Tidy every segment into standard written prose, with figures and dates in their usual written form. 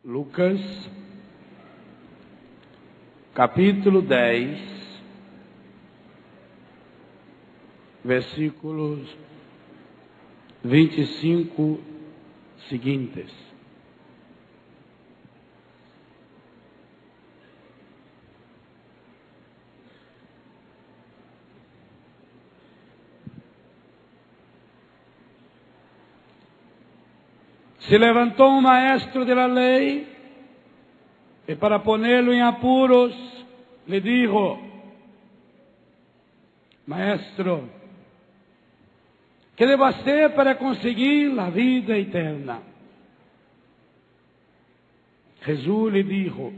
Lucas, capítulo 10, versículos 25 seguintes. Se levantou um maestro de la lei e para ponerlo em apuros le dijo: Maestro, ¿qué debo hacer para conseguir la vida eterna? Jesús le dijo: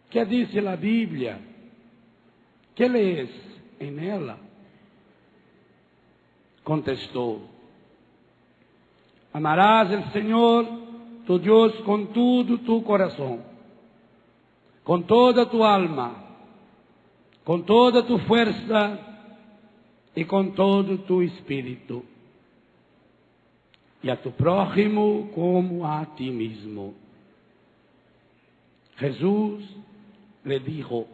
¿qué dice la Biblia? ¿Qué lees en ella? Contestó: amarás al Señor tu Dios con todo tu corazón, con toda tu alma, con toda tu fuerza y con todo tu espíritu, y a tu prójimo como a ti mismo. Jesús le dijo: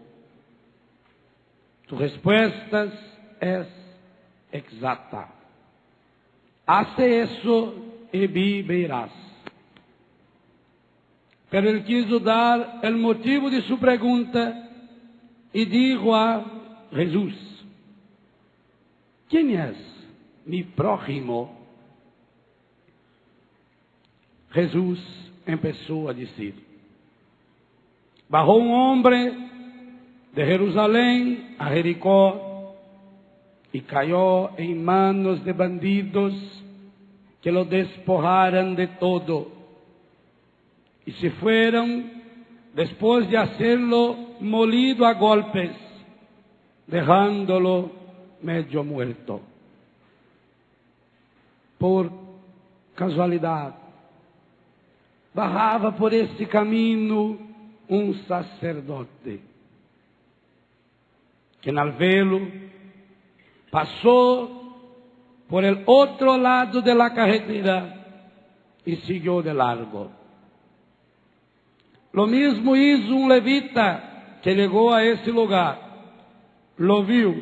tu respuesta es exacta. Hace eso y vivirás. Pero él quiso dar el motivo de su pregunta y dijo a Jesús: ¿quién es mi prójimo? Jesús empezó a decir: bajó un hombre de Jerusalén a Jericó y cayó en manos de bandidos que lo despojaran de todo, y se fueron después de hacerlo molido a golpes, dejándolo medio muerto. Por casualidad, bajaba por esse camino um sacerdote, que al verlo passou por el otro lado de la carretera y siguió de largo. Lo mismo hizo un levita que llegó a ese lugar, lo vio,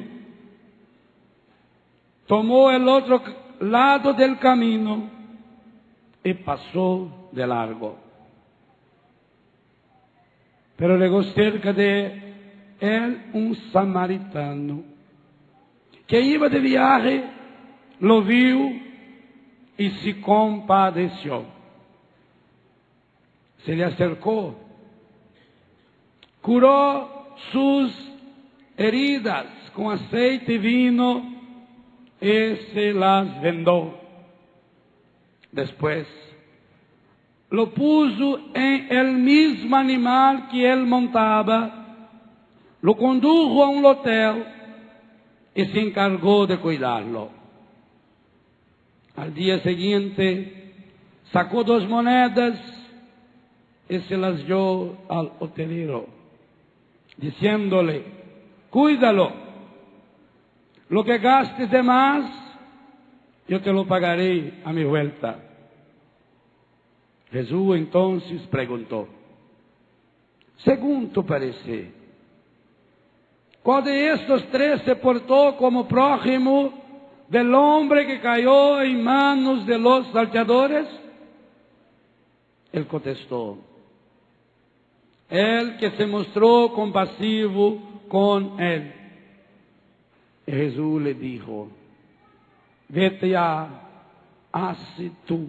tomó el otro lado del camino y pasó de largo. Pero llegó cerca de él un samaritano que iba de viaje, lo vio y se compadeció. Se le acercó, curó sus heridas con aceite y vino y se las vendó. Después lo puso en el mismo animal que él montaba, lo condujo a un hotel y se encargó de cuidarlo. Al día siguiente sacó 2 monedas y se las dio al hotelero, diciéndole: cuídalo, lo que gastes de más, yo te lo pagaré a mi vuelta. Jesús entonces preguntó: según tu parecer, ¿cuál de estos 3 se portó como prójimo del hombre que cayó en manos de los salteadores? Él contestó: el que se mostró compasivo con él. Y Jesús le dijo: vete ya, hace tú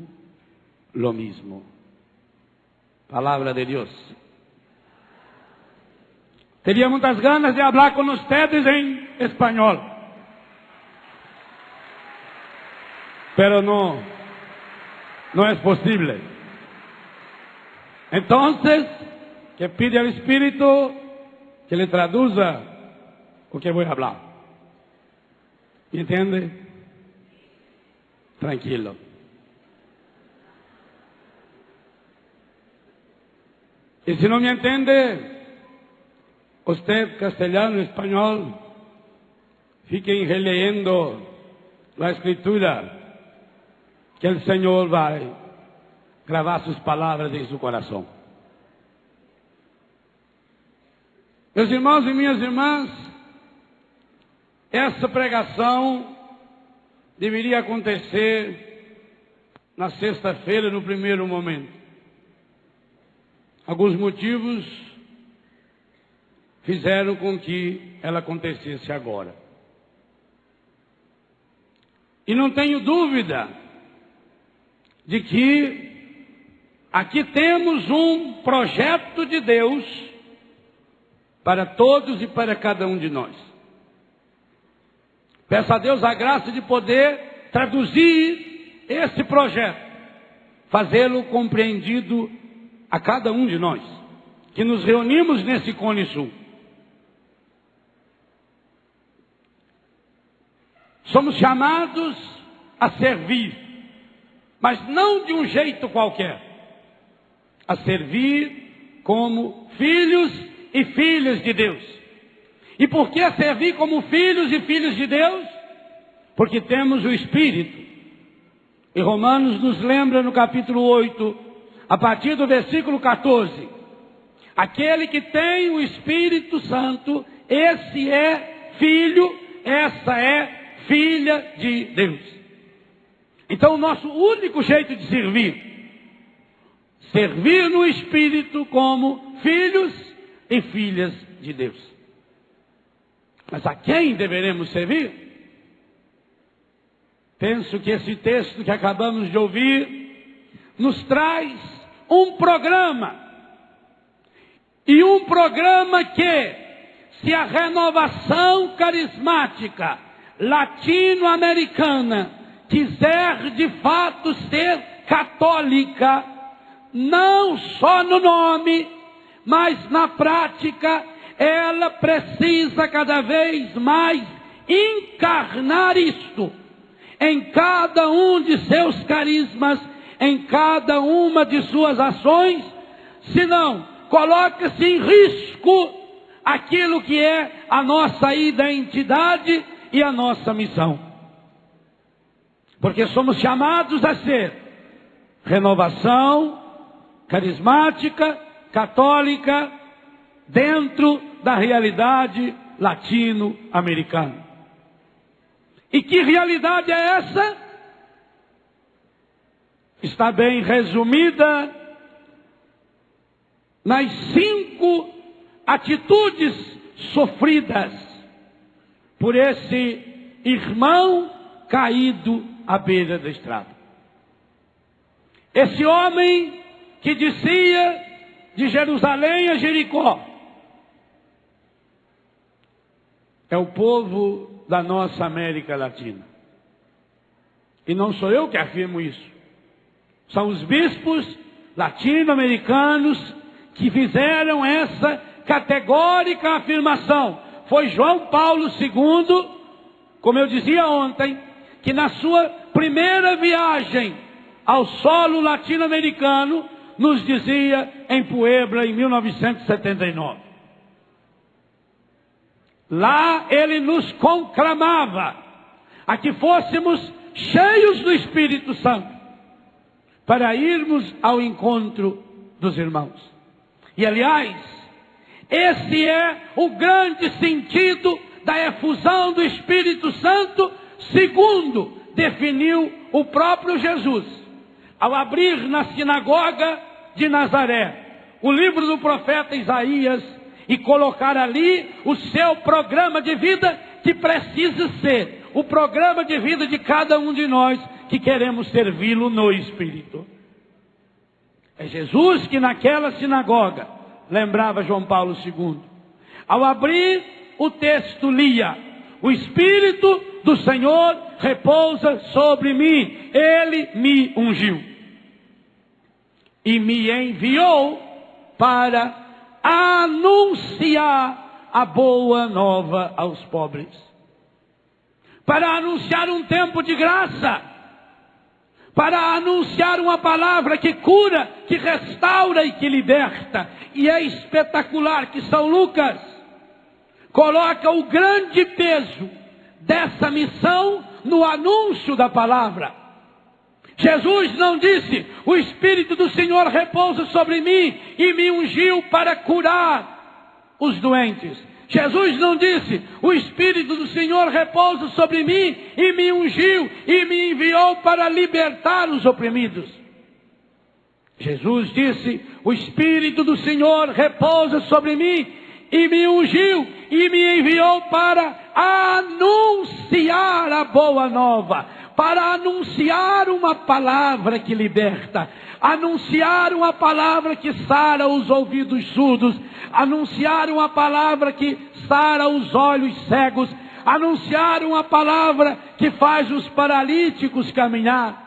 lo mismo. Palabra de Dios. Tenía muchas ganas de hablar con ustedes en español, pero no es posible. Entonces, que pide al Espíritu que le traduza lo que voy a hablar. ¿Me entiende? Tranquilo. Y si no me entiende, usted castellano, español, fique releyendo la Escritura, que el Señor va gravar suas palavras em seu coração. Meus irmãos e minhas irmãs, essa pregação deveria acontecer na sexta-feira, no primeiro momento. Alguns motivos fizeram com que ela acontecesse agora. E não tenho dúvida de que aqui temos um projeto de Deus para todos e para cada um de nós. Peço a Deus a graça de poder traduzir esse projeto, fazê-lo compreendido a cada um de nós, que nos reunimos nesse Cone Sul. Somos chamados a servir, mas não de um jeito qualquer, a servir como filhos e filhas de Deus. E por que servir como filhos e filhas de Deus? Porque temos o Espírito. E Romanos nos lembra no capítulo 8, a partir do versículo 14, aquele que tem o Espírito Santo, esse é filho, essa é filha de Deus. Então o nosso único jeito de servir no Espírito como filhos e filhas de Deus. Mas a quem deveremos servir? Penso que esse texto que acabamos de ouvir nos traz um programa. E um programa que, se a renovação carismática latino-americana quiser de fato ser católica, não só no nome, mas na prática, ela precisa cada vez mais encarnar isto em cada um de seus carismas, em cada uma de suas ações, senão coloca-se em risco aquilo que é a nossa identidade e a nossa missão. Porque somos chamados a ser renovação carismática, católica, dentro da realidade latino-americana. E que realidade é essa? Está bem resumida nas 5 atitudes sofridas por esse irmão caído à beira da estrada. Esse homem que descia de Jerusalém a Jericó é o povo da nossa América Latina. E não sou eu que afirmo isso. São os bispos latino-americanos que fizeram essa categórica afirmação. Foi João Paulo II, como eu dizia ontem, que na sua primeira viagem ao solo latino-americano nos dizia em Puebla em 1979. Lá ele nos conclamava a que fôssemos cheios do Espírito Santo para irmos ao encontro dos irmãos. E aliás, esse é o grande sentido da efusão do Espírito Santo, segundo definiu o próprio Jesus, ao abrir na sinagoga de Nazaré o livro do profeta Isaías e colocar ali o seu programa de vida, que precisa ser o programa de vida de cada um de nós que queremos servi-lo no Espírito. É Jesus que naquela sinagoga, lembrava João Paulo II, ao abrir o texto lia: o Espírito do Senhor repousa sobre mim, Ele me ungiu e me enviou para anunciar a boa nova aos pobres, para anunciar um tempo de graça, para anunciar uma palavra que cura, que restaura e que liberta. E é espetacular que São Lucas coloca o grande peso dessa missão no anúncio da palavra. Jesus não disse: o Espírito do Senhor repousa sobre mim e me ungiu para curar os doentes. Jesus não disse: o Espírito do Senhor repousa sobre mim e me ungiu e me enviou para libertar os oprimidos. Jesus disse: o Espírito do Senhor repousa sobre mim e me ungiu e me enviou para anunciar a boa nova, para anunciar uma palavra que liberta, anunciar uma palavra que sara os ouvidos surdos, anunciar uma palavra que sara os olhos cegos, anunciar uma palavra que faz os paralíticos caminhar.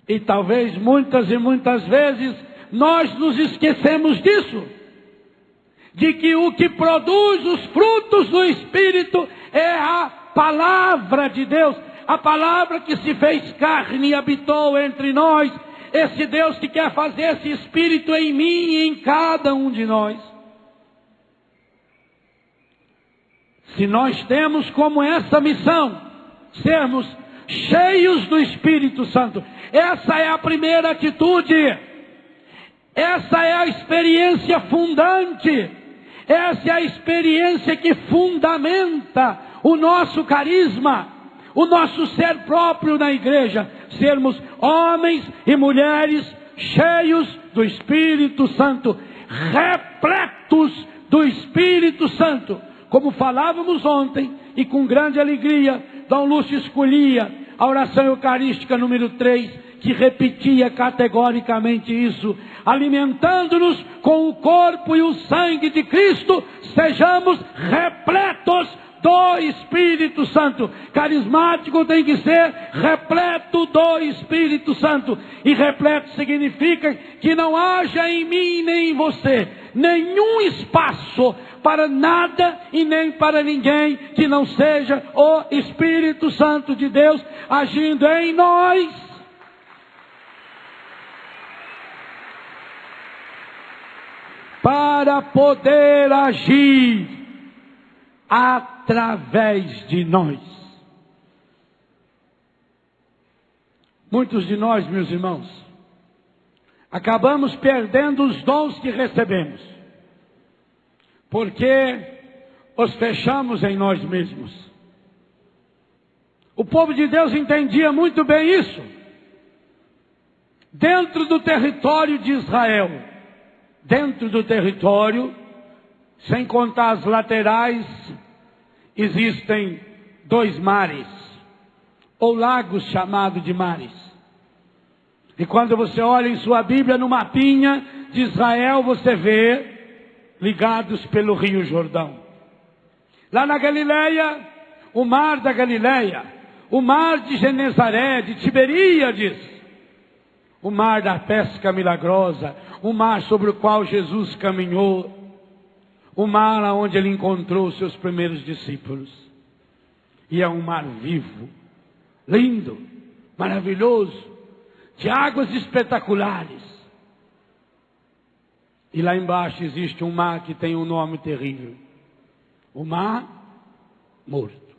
E talvez muitas e muitas vezes nós nos esquecemos disso, de que o que produz os frutos do Espírito é a palavra de Deus, a palavra que se fez carne e habitou entre nós, esse Deus que quer fazer esse Espírito em mim e em cada um de nós. Se nós temos como essa missão, sermos cheios do Espírito Santo, essa é a primeira atitude, essa é a experiência fundante, essa é a experiência que fundamenta o nosso carisma, o nosso ser próprio na igreja, sermos homens e mulheres cheios do Espírito Santo, repletos do Espírito Santo. Como falávamos ontem, e com grande alegria, Dom Lúcio escolhia a oração eucarística número 3, que repetia categoricamente isso: alimentando-nos com o corpo e o sangue de Cristo, sejamos repletos do Espírito Santo. Carismático tem que ser repleto do Espírito Santo. E repleto significa que não haja em mim nem em você nenhum espaço para nada e nem para ninguém que não seja o Espírito Santo de Deus agindo em nós. Para poder agir através de nós. Muitos de nós, meus irmãos, acabamos perdendo os dons que recebemos, porque os fechamos em nós mesmos. O povo de Deus entendia muito bem isso. Dentro do território de Israel, dentro do território, sem contar as laterais, existem 2 mares, ou lagos chamados de mares. E quando você olha em sua Bíblia, no mapinha de Israel, você vê ligados pelo Rio Jordão. Lá na Galileia, o mar da Galileia, o mar de Genezaré, de Tiberíades, o mar da pesca milagrosa, o mar sobre o qual Jesus caminhou, o mar onde ele encontrou os seus primeiros discípulos. E é um mar vivo, lindo, maravilhoso, de águas espetaculares. E lá embaixo existe um mar que tem um nome terrível: o Mar Morto.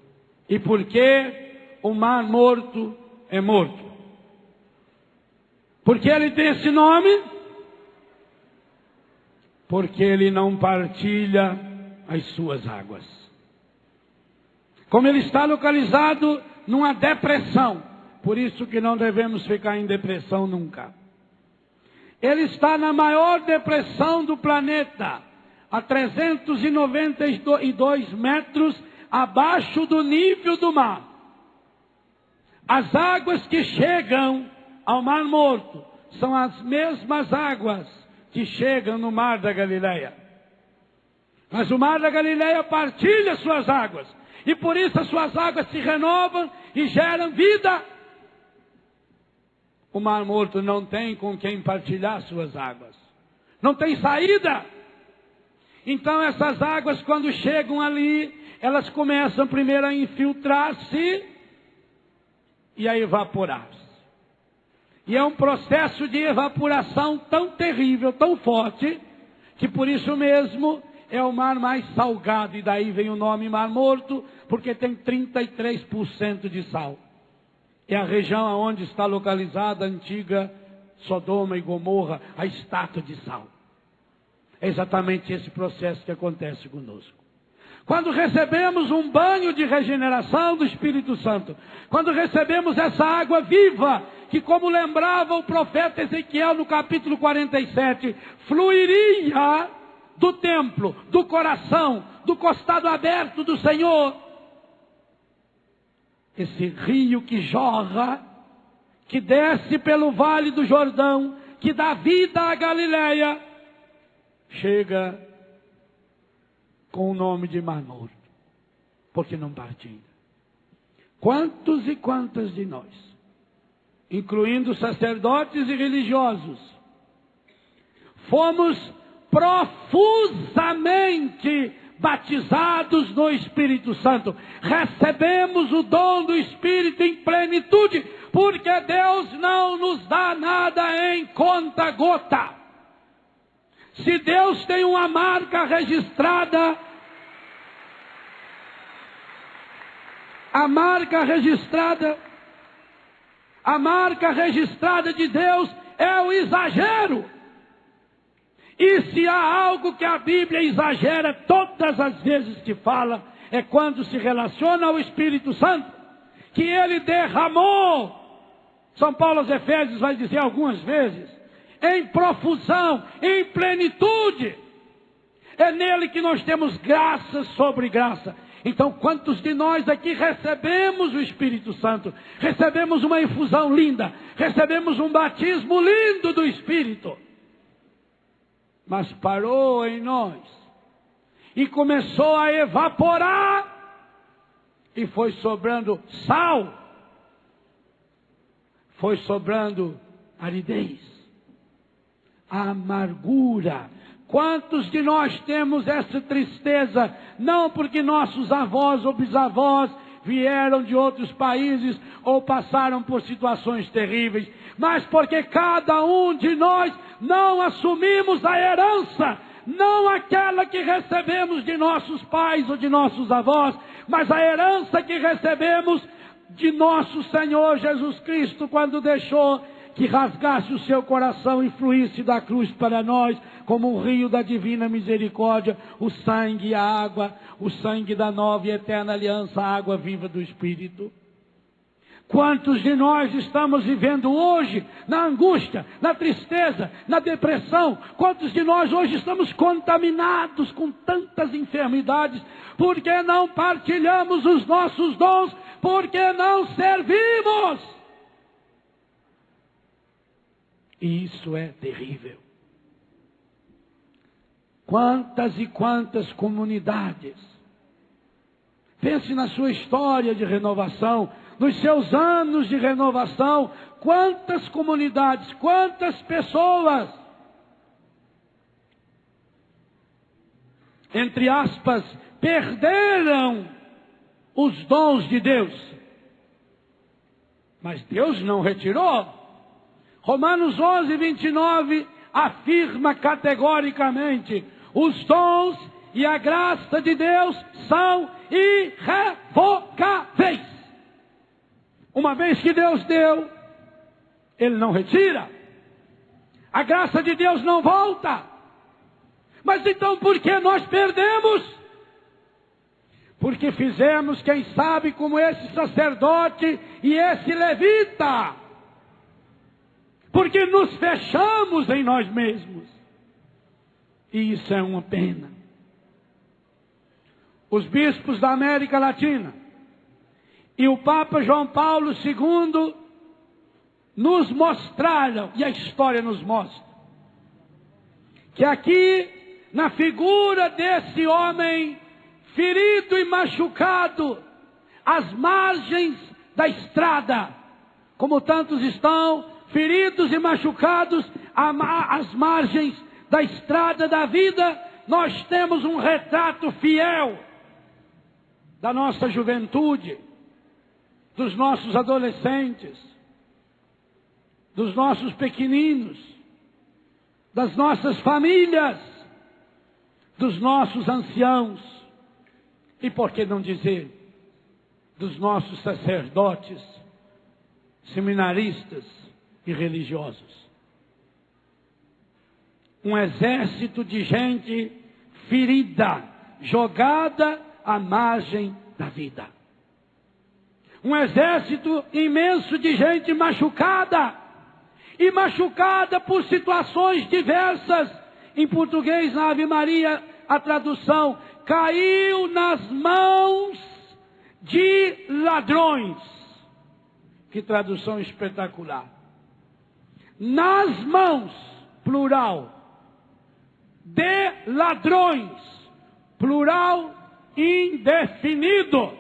E por que o Mar Morto é morto? Por que ele tem esse nome? Porque ele não partilha as suas águas. Como ele está localizado numa depressão, por isso que não devemos ficar em depressão nunca. Ele está na maior depressão do planeta, a 392 metros abaixo do nível do mar. As águas que chegam ao Mar Morto são as mesmas águas que chegam no Mar da Galileia. Mas o Mar da Galileia partilha suas águas, e por isso as suas águas se renovam e geram vida. O Mar Morto não tem com quem partilhar suas águas, não tem saída. Então essas águas, quando chegam ali, elas começam primeiro a infiltrar-se e a evaporar-se. E é um processo de evaporação tão terrível, tão forte, que por isso mesmo é o mar mais salgado. E daí vem o nome Mar Morto, porque tem 33% de sal. É a região onde está localizada a antiga Sodoma e Gomorra, a estátua de sal. É exatamente esse processo que acontece conosco. Quando recebemos um banho de regeneração do Espírito Santo, quando recebemos essa água viva, que como lembrava o profeta Ezequiel no capítulo 47, fluiria do templo, do coração, do costado aberto do Senhor. Esse rio que jorra, que desce pelo vale do Jordão, que dá vida à Galileia, chega com o nome de Mar Morto, porque não parte ainda. Quantos e quantas de nós, incluindo sacerdotes e religiosos, fomos profusamente batizados no Espírito Santo, recebemos o dom do Espírito em plenitude, porque Deus não nos dá nada em conta-gota. Se Deus tem uma marca registrada, a marca registrada de Deus é o exagero. E se há algo que a Bíblia exagera todas as vezes que fala, é quando se relaciona ao Espírito Santo, que Ele derramou. São Paulo aos Efésios vai dizer algumas vezes, em profusão, em plenitude. É nele que nós temos graça sobre graça. Então, quantos de nós aqui recebemos o Espírito Santo? Recebemos uma infusão linda, recebemos um batismo lindo do Espírito. Mas parou em nós e começou a evaporar e foi sobrando sal, foi sobrando aridez, amargura. Quantos de nós temos essa tristeza, não porque nossos avós ou bisavós vieram de outros países ou passaram por situações terríveis, mas porque cada um de nós não assumimos a herança, não aquela que recebemos de nossos pais ou de nossos avós, mas a herança que recebemos de nosso Senhor Jesus Cristo, quando deixou que rasgasse o seu coração e fluísse da cruz para nós, como um rio da divina misericórdia, o sangue e a água, o sangue da nova e eterna aliança, a água viva do Espírito. Quantos de nós estamos vivendo hoje na angústia, na tristeza, na depressão? Quantos de nós hoje estamos contaminados com tantas enfermidades? Porque não partilhamos os nossos dons, porque não servimos. E isso é terrível. Quantas e quantas comunidades. Pense na sua história de renovação, nos seus anos de renovação, quantas comunidades, quantas pessoas, entre aspas, perderam os dons de Deus. Mas Deus não retirou. Romanos 11, 29 afirma categoricamente: os dons e a graça de Deus são irrevogáveis. Uma vez que Deus deu, Ele não retira. A graça de Deus não volta. Mas então por que nós perdemos? Porque fizemos, quem sabe, como esse sacerdote e esse levita. Porque nos fechamos em nós mesmos. E isso é uma pena. Os bispos da América Latina e o Papa João Paulo II nos mostraram, e a história nos mostra, que aqui, na figura desse homem ferido e machucado, às margens da estrada, como tantos estão feridos e machucados às margens da estrada da vida, nós temos um retrato fiel da nossa juventude, dos nossos adolescentes, dos nossos pequeninos, das nossas famílias, dos nossos anciãos, e por que não dizer, dos nossos sacerdotes seminaristas e religiosos. Um exército de gente ferida, jogada à margem da vida. Um exército imenso de gente machucada, e machucada por situações diversas. Em português, na Ave Maria, a tradução: caiu nas mãos de ladrões. Que tradução espetacular. Nas mãos, plural, de ladrões, plural indefinido.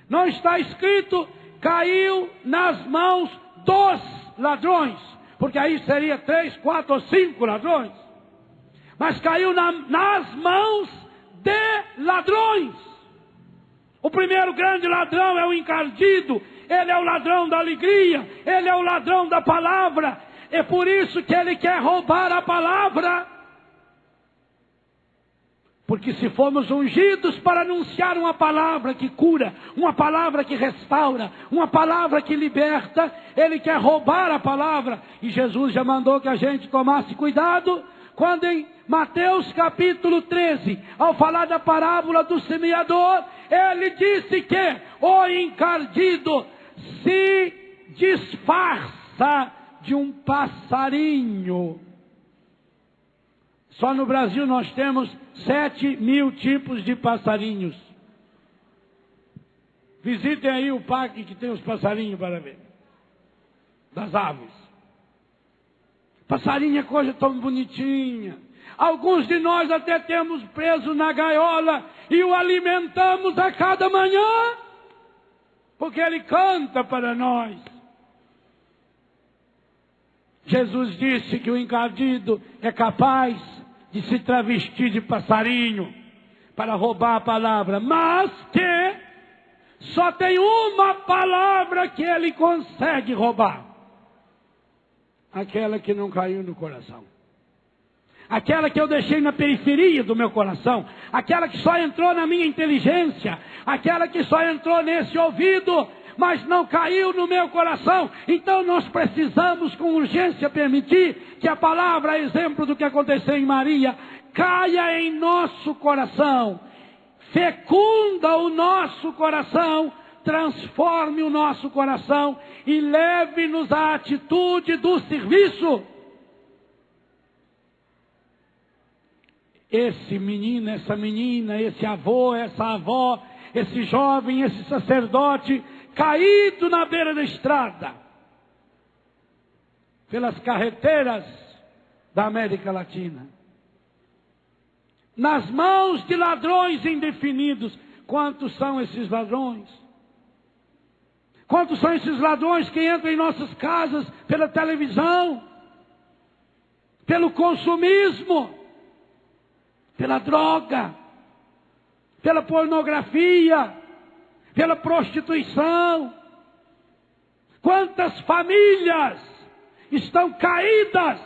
Não está escrito caiu nas mãos dos ladrões, porque aí seria 3, 4 ou 5 ladrões. Mas caiu nas mãos de ladrões. O primeiro grande ladrão é o encardido. Ele é o ladrão da alegria, ele é o ladrão da palavra. É por isso que ele quer roubar a palavra. Porque se formos ungidos para anunciar uma palavra que cura, uma palavra que restaura, uma palavra que liberta, ele quer roubar a palavra. E Jesus já mandou que a gente tomasse cuidado quando em Mateus capítulo 13, ao falar da parábola do semeador, ele disse que o encardido se disfarça de um passarinho. Só no Brasil nós temos 7.000 tipos de passarinhos. Visitem aí o parque que tem os passarinhos para ver. Das aves. Passarinho é coisa tão bonitinha. Alguns de nós até temos preso na gaiola e o alimentamos a cada manhã, porque ele canta para nós. Jesus disse que o encardido é capaz de se travestir de passarinho para roubar a palavra, mas que só tem uma palavra que ele consegue roubar: aquela que não caiu no coração, aquela que eu deixei na periferia do meu coração, aquela que só entrou na minha inteligência, aquela que só entrou nesse ouvido, mas não caiu no meu coração. Então nós precisamos com urgência permitir que a palavra, exemplo do que aconteceu em Maria, caia em nosso coração, fecunda o nosso coração, transforme o nosso coração e leve-nos à atitude do serviço. Esse menino, essa menina, esse avô, essa avó, esse jovem, esse sacerdote, caído na beira da estrada, pelas carreteiras da América Latina, nas mãos de ladrões indefinidos. Quantos são esses ladrões? Quantos são esses ladrões que entram em nossas casas pela televisão, pelo consumismo, pela droga, pela pornografia, pela prostituição? Quantas famílias estão caídas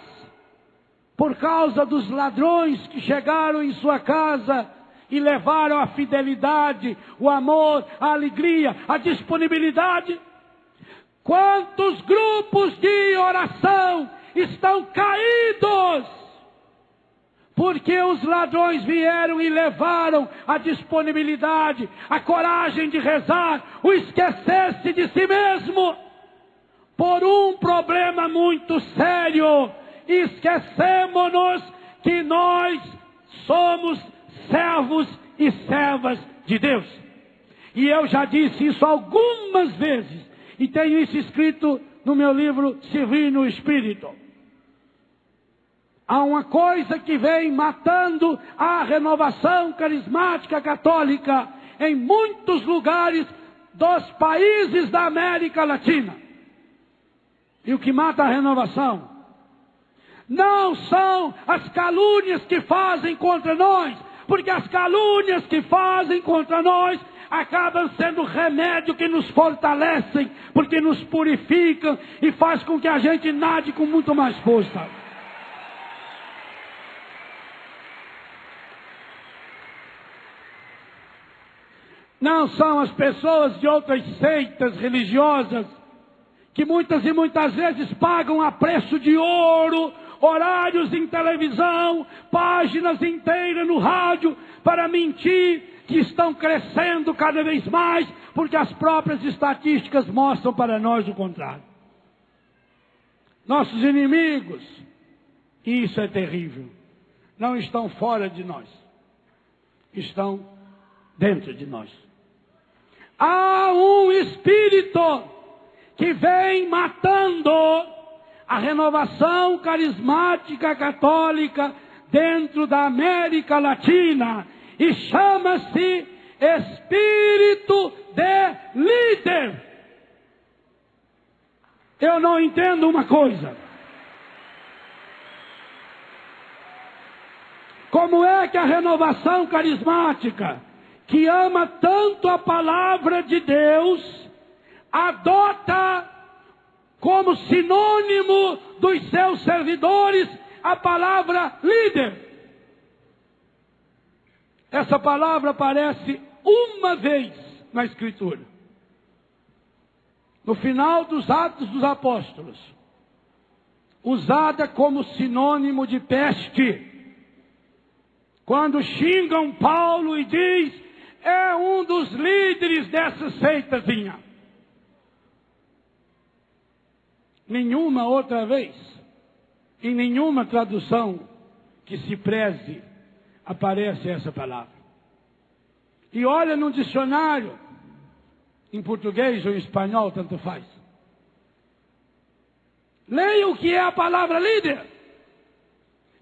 por causa dos ladrões que chegaram em sua casa e levaram a fidelidade, o amor, a alegria, a disponibilidade? Quantos grupos de oração estão caídos porque os ladrões vieram e levaram a disponibilidade, a coragem de rezar, o esquecer-se de si mesmo, por um problema muito sério: esquecemos-nos que nós somos servos e servas de Deus. E eu já disse isso algumas vezes, e tenho isso escrito no meu livro Servir no Espírito. Há uma coisa que vem matando a renovação carismática católica em muitos lugares dos países da América Latina. E o que mata a renovação não são as calúnias que fazem contra nós, porque as calúnias que fazem contra nós acabam sendo remédio que nos fortalecem, porque nos purificam e faz com que a gente nade com muito mais força. Não são as pessoas de outras seitas religiosas que muitas e muitas vezes pagam a preço de ouro, horários em televisão, páginas inteiras no rádio, para mentir, que estão crescendo cada vez mais, porque as próprias estatísticas mostram para nós o contrário. Nossos inimigos, e isso é terrível, não estão fora de nós, estão dentro de nós. Há um espírito que vem matando a renovação carismática católica dentro da América Latina, e chama-se espírito de líder. Eu não entendo uma coisa. Como é que a renovação carismática, que ama tanto a palavra de Deus, adota como sinônimo dos seus servidores a palavra líder? Essa palavra aparece uma vez na Escritura, no final dos Atos dos Apóstolos, usada como sinônimo de peste. Quando xingam Paulo e diz, é um dos líderes dessa seitazinha. Nenhuma outra vez, em nenhuma tradução que se preze, aparece essa palavra. E olha no dicionário, em português ou em espanhol, tanto faz. Leia o que é a palavra líder.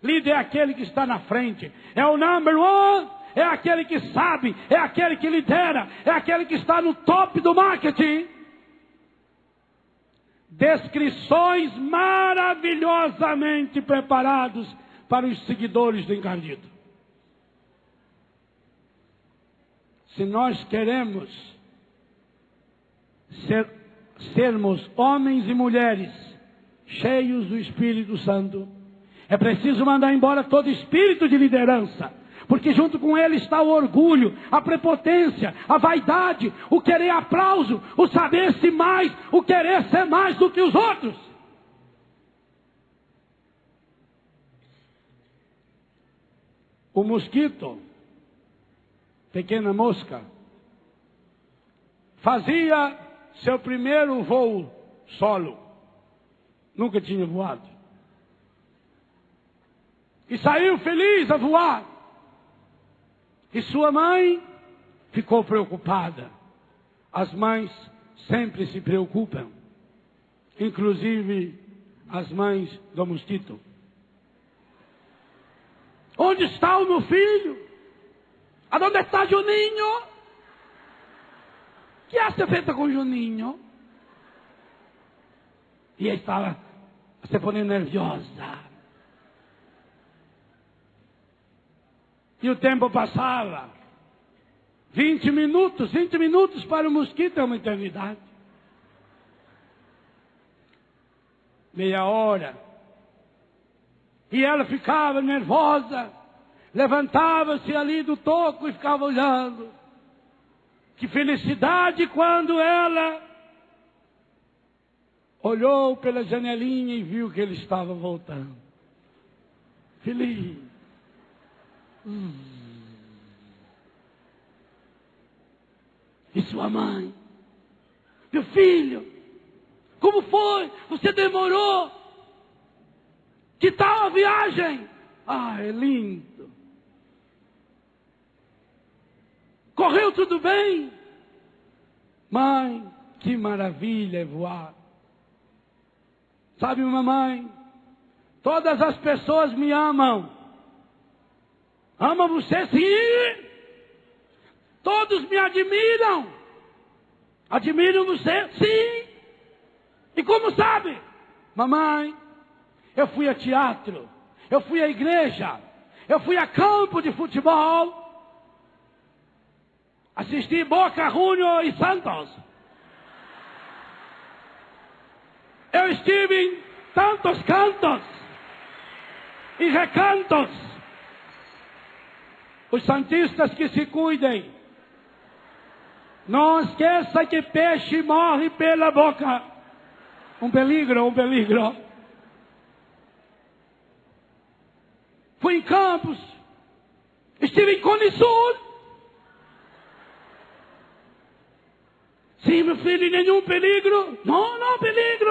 Líder é aquele que está na frente, é o number one, é aquele que sabe, é aquele que lidera, é aquele que está no top do marketing. Descrições maravilhosamente preparadas para os seguidores do encardido. Se nós queremos sermos homens e mulheres cheios do Espírito Santo, é preciso mandar embora todo espírito de liderança, porque junto com ele está o orgulho, a prepotência, a vaidade, o querer aplauso, o saber-se mais, o querer ser mais do que os outros. O mosquito, pequena mosca, fazia seu primeiro voo solo. Nunca tinha voado. E saiu feliz a voar. E sua mãe ficou preocupada. As mães sempre se preocupam. Inclusive as mães do mosquito. Onde está o meu filho? Aonde está Juninho? O que hace feito com Juninho? E ela estava se ponendo nerviosa. E o tempo passava. 20 minutos para o mosquito é uma eternidade. Meia hora. E ela ficava nervosa. Levantava-se ali do toco e ficava olhando. Que felicidade quando ela olhou pela janelinha e viu que ele estava voltando. Feliz. E sua mãe? Meu filho, como foi? Você demorou? Que tal a viagem? Ah, é lindo. Correu tudo bem? Mãe, que maravilha é voar. Sabe, mamãe, todas as pessoas me amam. Ama você, sim. Todos me admiram. Admiram você, sim. E como sabe? Mamãe, eu fui a teatro, eu fui à igreja, eu fui a campo de futebol, assisti Boca Juniors e Santos. Eu estive em tantos cantos e recantos. Os santistas que se cuidem. Não esqueça que peixe morre pela boca. Um peligro. Fui em Campos, estive em Cone Sul. Sim, meu filho, nenhum peligro. Não peligro.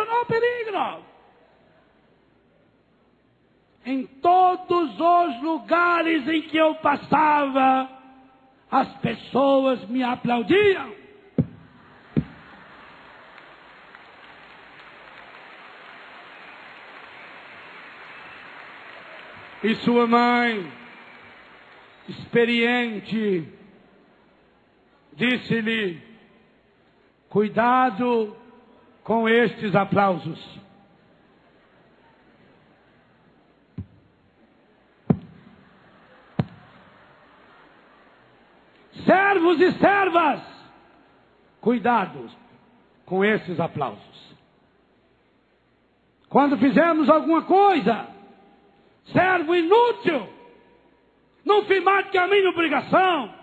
Em todos os lugares em que eu passava, as pessoas me aplaudiam. E sua mãe, experiente, disse-lhe: cuidado com estes aplausos. Servos e servas, cuidado com esses aplausos. Quando fizermos alguma coisa, servo inútil, não fiz mais do que a minha obrigação.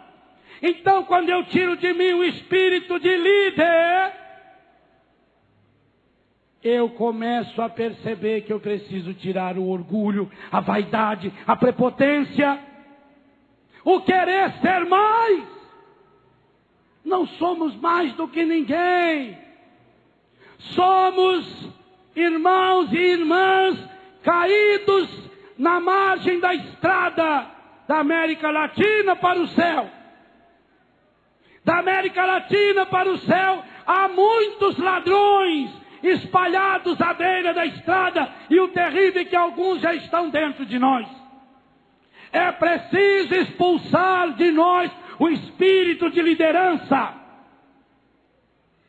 Então, quando eu tiro de mim o espírito de líder, eu começo a perceber que eu preciso tirar o orgulho, a vaidade, a prepotência, o querer ser mais. Não somos mais do que ninguém. Somos irmãos e irmãs caídos na margem da estrada da América Latina para o céu. Da América Latina para o céu há muitos ladrões espalhados à beira da estrada, e o terrível é que alguns já estão dentro de nós. É preciso expulsar de nós o espírito de liderança.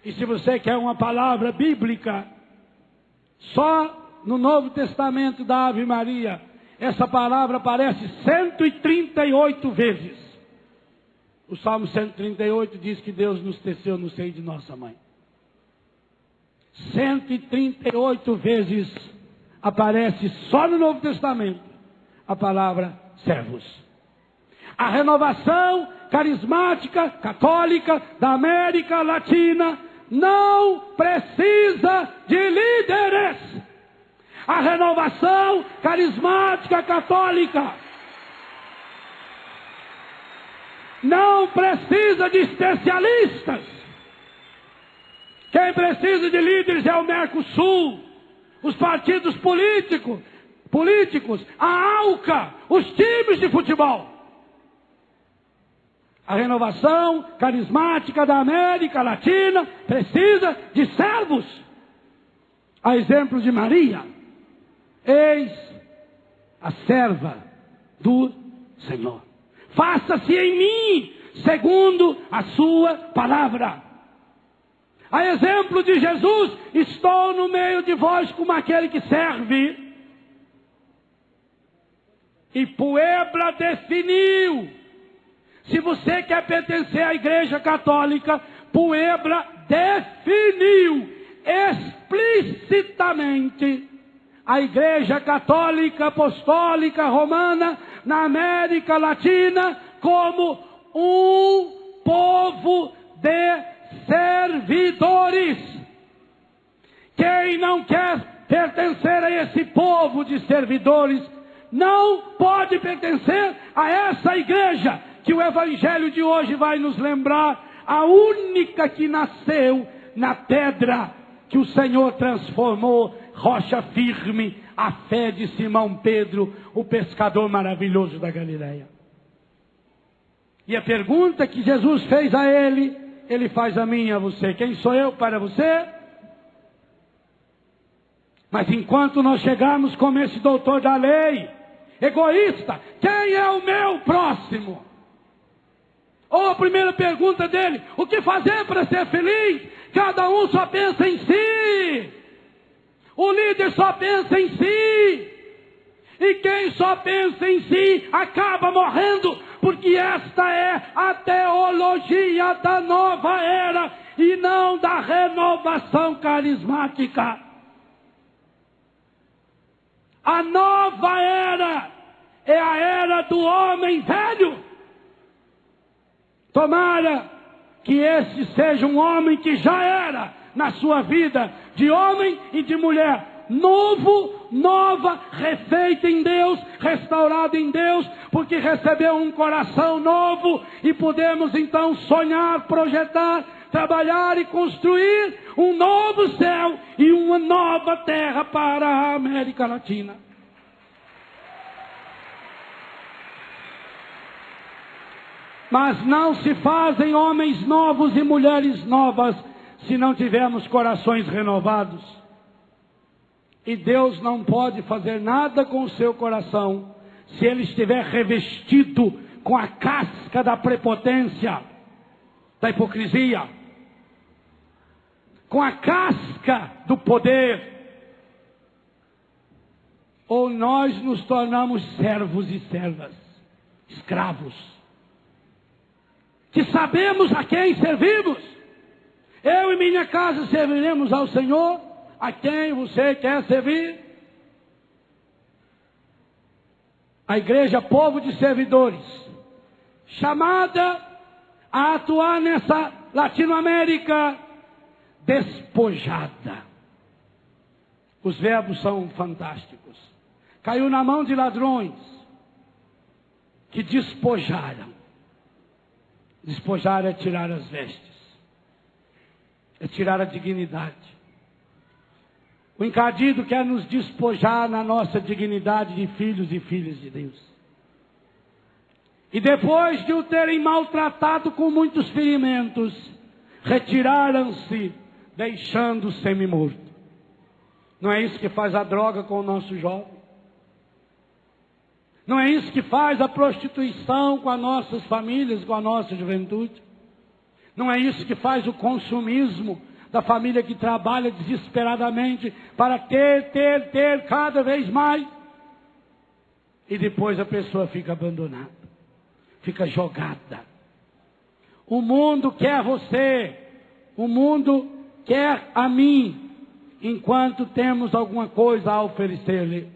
E se você quer uma palavra bíblica, só no Novo Testamento da Ave Maria, essa palavra aparece 138 vezes. O Salmo 138 diz que Deus nos teceu no seio de nossa mãe. 138 vezes aparece só no Novo Testamento a palavra servos. A renovação carismática católica da América Latina não precisa de líderes. A renovação carismática católica não precisa de especialistas. Quem precisa de líderes é o Mercosul, os partidos políticos, a ALCA, os times de futebol. A renovação carismática da América Latina precisa de servos. A exemplo de Maria, eis a serva do Senhor. Faça-se em mim segundo a sua palavra. A exemplo de Jesus, estou no meio de vós como aquele que serve. E Puebla definiu. Se você quer pertencer à Igreja Católica, Puebla definiu explicitamente a Igreja Católica Apostólica Romana na América Latina como um povo de servidores. Quem não quer pertencer a esse povo de servidores, não pode pertencer a essa igreja que o Evangelho de hoje vai nos lembrar, a única que nasceu na pedra que o Senhor transformou, rocha firme, a fé de Simão Pedro, o pescador maravilhoso da Galileia. E a pergunta que Jesus fez a ele, ele faz a mim e a você: quem sou eu para você? Mas enquanto nós chegarmos como esse doutor da lei, egoísta, quem é o meu próximo? Ou a primeira pergunta dele: o que fazer para ser feliz? Cada um só pensa em si. O líder só pensa em si. E quem só pensa em si acaba morrendo, porque esta é a teologia da nova era e não da renovação carismática. A nova era é a era do homem velho. Tomara que esse seja um homem que já era, na sua vida, de homem e de mulher. Novo, nova, refeita em Deus, restaurada em Deus, porque recebeu um coração novo e podemos então sonhar, projetar, trabalhar e construir um novo céu e uma nova terra para a América Latina. Mas não se fazem homens novos e mulheres novas se não tivermos corações renovados. E Deus não pode fazer nada com o seu coração se ele estiver revestido com a casca da prepotência, da hipocrisia, com a casca do poder. Ou nós nos tornamos servos e servas, escravos, que sabemos a quem servimos. Eu e minha casa serviremos ao Senhor. A quem você quer servir? A igreja, povo de servidores, chamada a atuar nessa Latinoamérica despojada. Os verbos são fantásticos. Caiu na mão de ladrões que despojaram. Despojar é tirar as vestes, é tirar a dignidade. O encardido quer nos despojar na nossa dignidade de filhos e filhas de Deus. E depois de o terem maltratado com muitos ferimentos, retiraram-se, deixando semi-morto. Não é isso que faz a droga com o nosso jovem? Não é isso que faz a prostituição com as nossas famílias, com a nossa juventude? Não é isso que faz o consumismo da família que trabalha desesperadamente para ter cada vez mais? E depois a pessoa fica abandonada, fica jogada. O mundo quer você, o mundo quer a mim, enquanto temos alguma coisa a oferecer-lhe.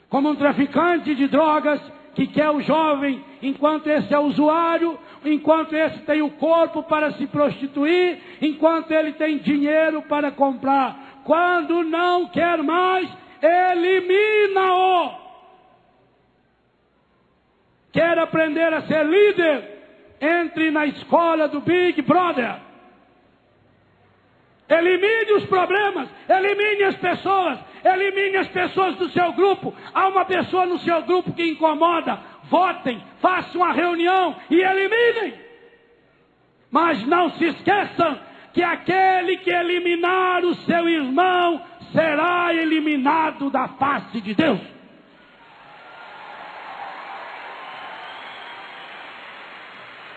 Como um traficante de drogas que quer o jovem, enquanto esse é usuário, enquanto esse tem o corpo para se prostituir, enquanto ele tem dinheiro para comprar. Quando não quer mais, elimina-o. Quer aprender a ser líder? Entre na escola do Big Brother. Elimine os problemas, elimine as pessoas do seu grupo. Há uma pessoa no seu grupo que incomoda, votem, façam uma reunião e eliminem. Mas não se esqueçam que aquele que eliminar o seu irmão será eliminado da face de Deus.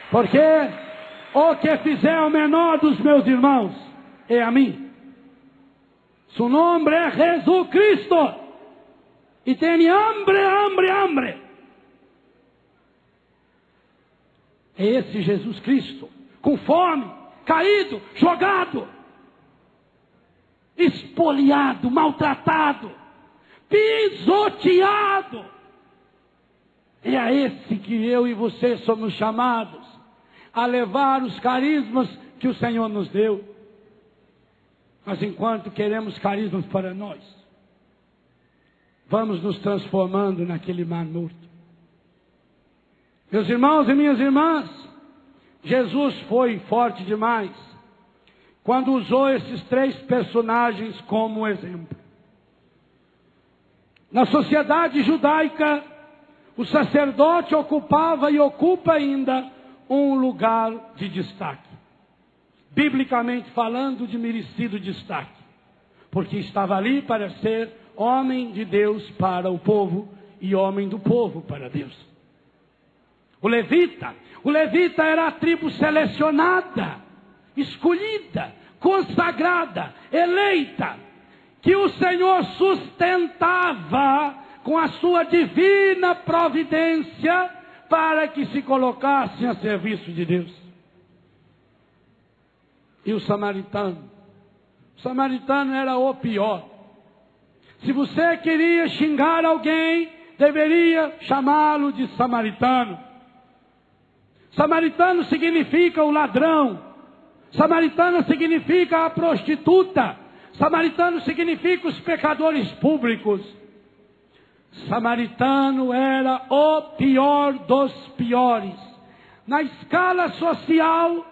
Porque o que fizer o menor dos meus irmãos é a mim. Su nombre é Jesus Cristo. E tem hambre. É esse Jesus Cristo, com fome, caído, jogado, espoliado, maltratado, pisoteado. É a esse que eu e você somos chamados a levar os carismas que o Senhor nos deu. Mas enquanto queremos carismas para nós, vamos nos transformando naquele mar morto. Meus irmãos e minhas irmãs, Jesus foi forte demais quando usou esses três personagens como exemplo. Na sociedade judaica, o sacerdote ocupava e ocupa ainda um lugar de destaque. Biblicamente falando, de merecido destaque. Porque estava ali para ser homem de Deus para o povo e homem do povo para Deus. O levita era a tribo selecionada, escolhida, consagrada, eleita, que o Senhor sustentava com a sua divina providência para que se colocassem a serviço de Deus. E o samaritano? O samaritano era o pior. Se você queria xingar alguém, deveria chamá-lo de samaritano. Samaritano significa o ladrão. Samaritana significa a prostituta. Samaritano significa os pecadores públicos. Samaritano era o pior dos piores. Na escala social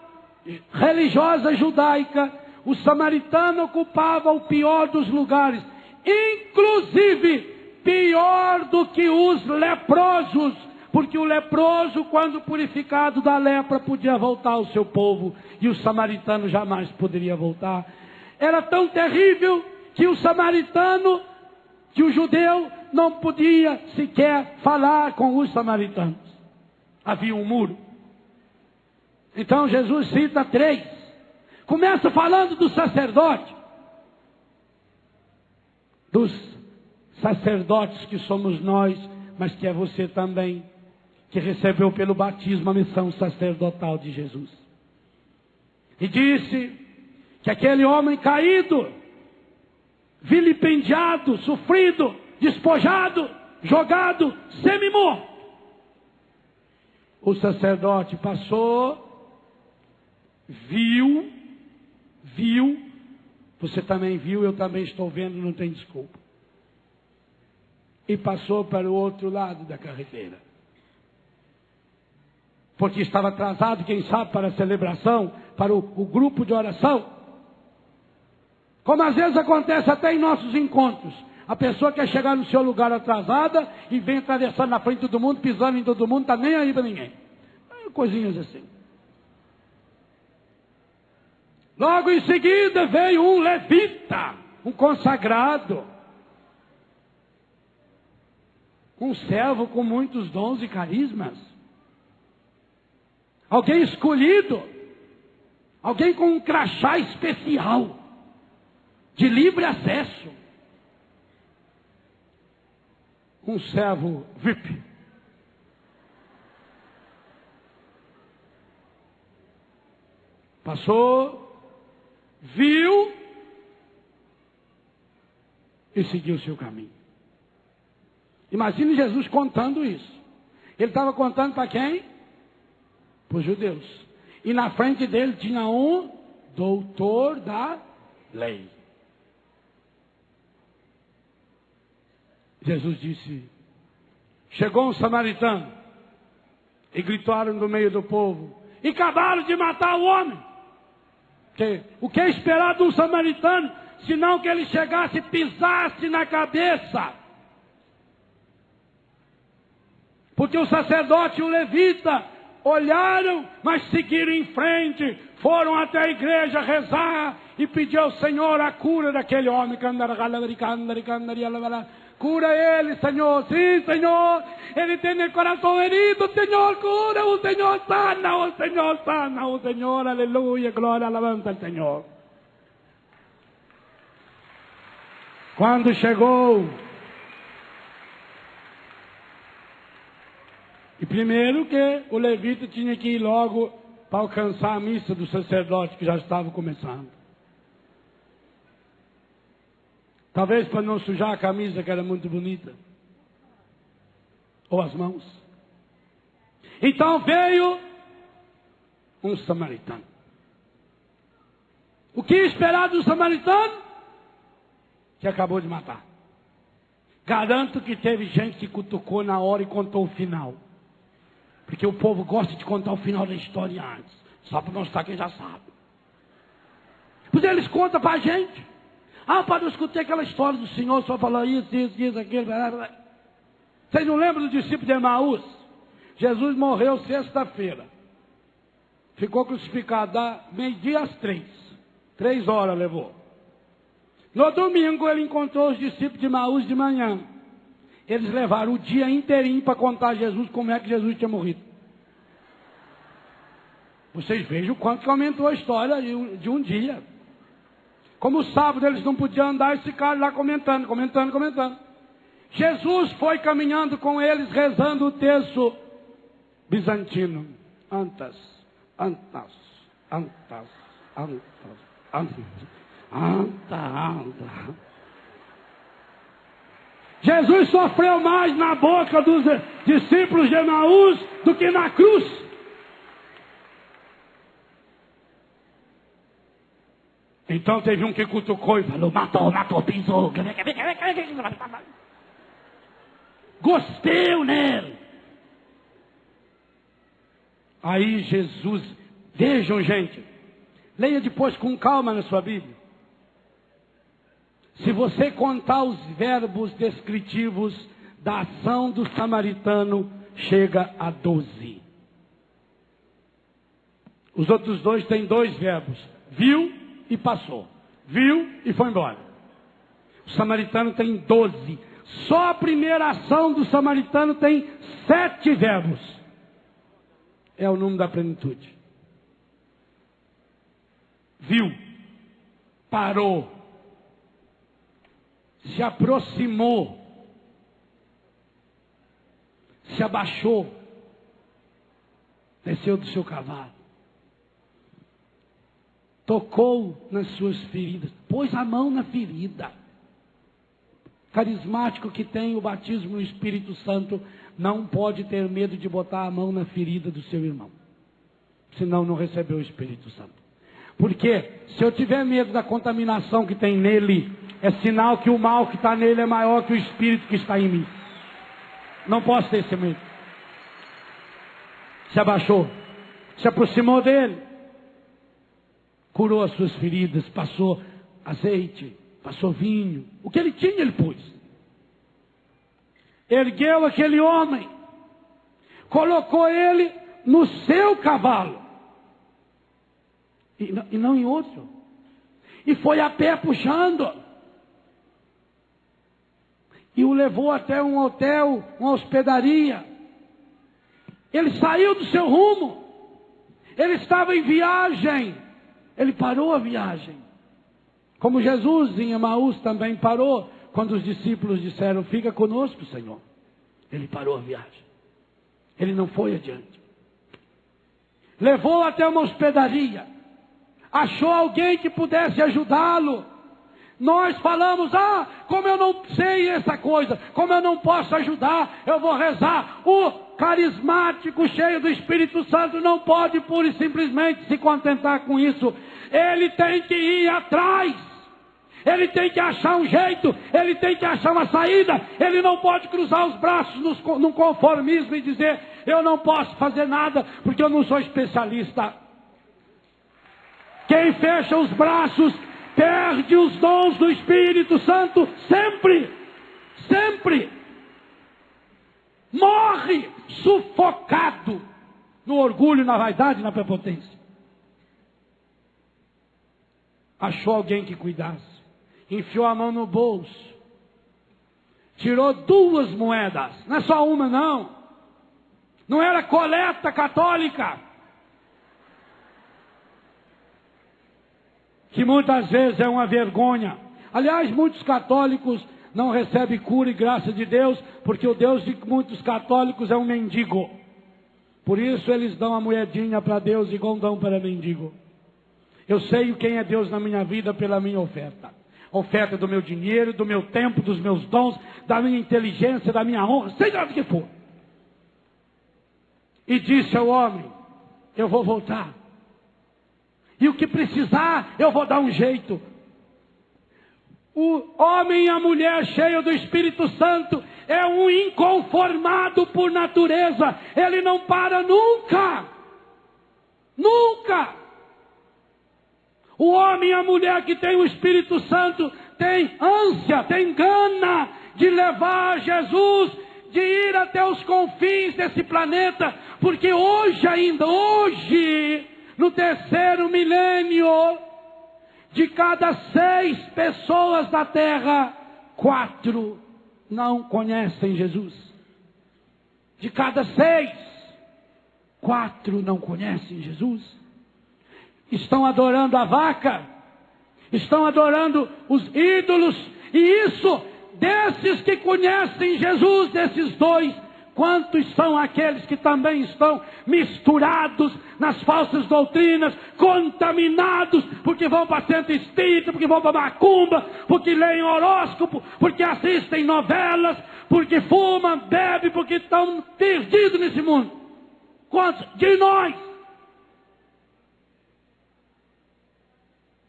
religiosa judaica, o samaritano ocupava o pior dos lugares, inclusive pior do que os leprosos, porque o leproso, quando purificado da lepra, podia voltar ao seu povo, e o samaritano jamais poderia voltar. Era tão terrível que o samaritano, que o judeu não podia sequer falar com os samaritanos. Havia um muro. Então Jesus cita 3. Começa falando do sacerdote. Dos sacerdotes que somos nós, mas que é você também, que recebeu pelo batismo a missão sacerdotal de Jesus. E disse que aquele homem caído, vilipendiado, sofrido, despojado, jogado, semi-morto. O sacerdote passou, viu, você também viu, eu também estou vendo, não tem desculpa. E passou para o outro lado da carreteira. Porque estava atrasado, quem sabe, para a celebração, para o grupo de oração. Como às vezes acontece até em nossos encontros. A pessoa quer chegar no seu lugar atrasada e vem atravessando na frente de todo mundo, pisando em todo mundo, está nem aí para ninguém. Coisinhas assim. Logo em seguida veio um levita, um consagrado, um servo com muitos dons e carismas. Alguém escolhido, alguém com um crachá especial, de livre acesso. Um servo VIP. Passou, viu e seguiu o seu caminho. Imagine Jesus contando isso. Ele estava contando para quem? Para os judeus. E na frente dele tinha um doutor da lei. Jesus disse: chegou um samaritano e gritaram no meio do povo: e acabaram de matar o homem. O que é esperado de um samaritano, senão que ele chegasse e pisasse na cabeça? Porque o sacerdote e o levita olharam, mas seguiram em frente, foram até a igreja rezar e pedir ao Senhor a cura daquele homem. Cura ele, Senhor. Sim, Senhor. Ele tem o coração herido. Senhor, cura. O Senhor sana. O Senhor sana. O Senhor, aleluia. Glória, alabanza ao Senhor. Quando chegou, e primeiro que o levita tinha que ir logo para alcançar a missa do sacerdote, que já estava começando. Talvez para não sujar a camisa, que era muito bonita. Ou as mãos. Então veio um samaritano. O que esperar do samaritano? Que acabou de matar. Garanto que teve gente que cutucou na hora e contou o final. Porque o povo gosta de contar o final da história antes. Só para mostrar que já sabe. Pois eles contam para a gente. Ah, para eu escutei aquela história do Senhor, só falou isso, aquilo. Vocês não lembram do discípulo de Emaús? Jesus morreu sexta-feira. Ficou crucificado da meio-dia às 3. 3 horas levou. No domingo ele encontrou os discípulos de Emaús de manhã. Eles levaram o dia inteirinho para contar a Jesus como é que Jesus tinha morrido. Vocês vejam o quanto que aumentou a história de um dia. Como sábado eles não podiam andar, eles ficaram lá comentando. Jesus foi caminhando com eles, rezando o terço bizantino. Antas. Jesus sofreu mais na boca dos discípulos de Emaús do que na cruz. Então teve um que cutucou e falou: matou, pisou. Gospeu nele. Aí Jesus, vejam gente, leia depois com calma na sua Bíblia. Se você contar os verbos descritivos da ação do samaritano, chega a 12. Os outros dois têm 2 verbos: viu e passou, viu e foi embora. O samaritano tem 12. Só a primeira ação do samaritano tem 7 verbos. É o número da plenitude. Viu, parou, se aproximou, se abaixou, desceu do seu cavalo, tocou nas suas feridas, pôs a mão na ferida. Carismático que tem o batismo no Espírito Santo não pode ter medo de botar a mão na ferida do seu irmão, senão não recebeu o Espírito Santo. Porque se eu tiver medo da contaminação que tem nele, é sinal que o mal que está nele é maior que o Espírito que está em mim. Não posso ter esse medo. Se abaixou, se aproximou dele, curou as suas feridas, passou azeite, passou vinho, o que ele tinha ele pôs. Ergueu aquele homem, colocou ele no seu cavalo, e não em outro, e foi a pé puxando, e o levou até um hotel, uma hospedaria. Ele saiu do seu rumo, ele estava em viagem, ele parou a viagem. Como Jesus em Emaús também parou, quando os discípulos disseram: fica conosco, Senhor. Ele parou a viagem. Ele não foi adiante. Levou até uma hospedaria. Achou alguém que pudesse ajudá-lo. Nós falamos: como eu não sei essa coisa, como eu não posso ajudar, eu vou rezar. O carismático, cheio do Espírito Santo, não pode pura e simplesmente se contentar com isso. Ele tem que ir atrás. Ele tem que achar um jeito, ele tem que achar uma saída. Ele não pode cruzar os braços no conformismo e dizer: eu não posso fazer nada porque eu não sou especialista. Quem fecha os braços perde os dons do Espírito Santo sempre, sempre. Morre sufocado no orgulho, na vaidade, na prepotência. Achou alguém que cuidasse. Enfiou a mão no bolso, tirou 2 moedas, não é só uma não, não era coleta católica, que muitas vezes é uma vergonha. Aliás, muitos católicos não recebem cura e graça de Deus, porque o Deus de muitos católicos é um mendigo. Por isso eles dão a moedinha para Deus igual dão para mendigo. Eu sei quem é Deus na minha vida pela minha oferta. Oferta do meu dinheiro, do meu tempo, dos meus dons, da minha inteligência, da minha honra, seja lá do que for. E disse ao homem: eu vou voltar. E o que precisar, eu vou dar um jeito. O homem e a mulher cheio do Espírito Santo é um inconformado por natureza. Ele não para nunca. Nunca. O homem e a mulher que tem o Espírito Santo tem ânsia, tem gana de levar Jesus, de ir até os confins desse planeta, porque hoje ainda, hoje, no 3º milênio, de cada 6 pessoas da terra, 4 não conhecem Jesus. De cada 6, 4 não conhecem Jesus. Estão adorando a vaca, estão adorando os ídolos, e isso, desses que conhecem Jesus, desses 2, quantos são aqueles que também estão misturados nas falsas doutrinas, contaminados, porque vão para centro espírita, porque vão para macumba, porque leem horóscopo, porque assistem novelas, porque fumam, bebem, porque estão perdidos nesse mundo. Quantos de nós?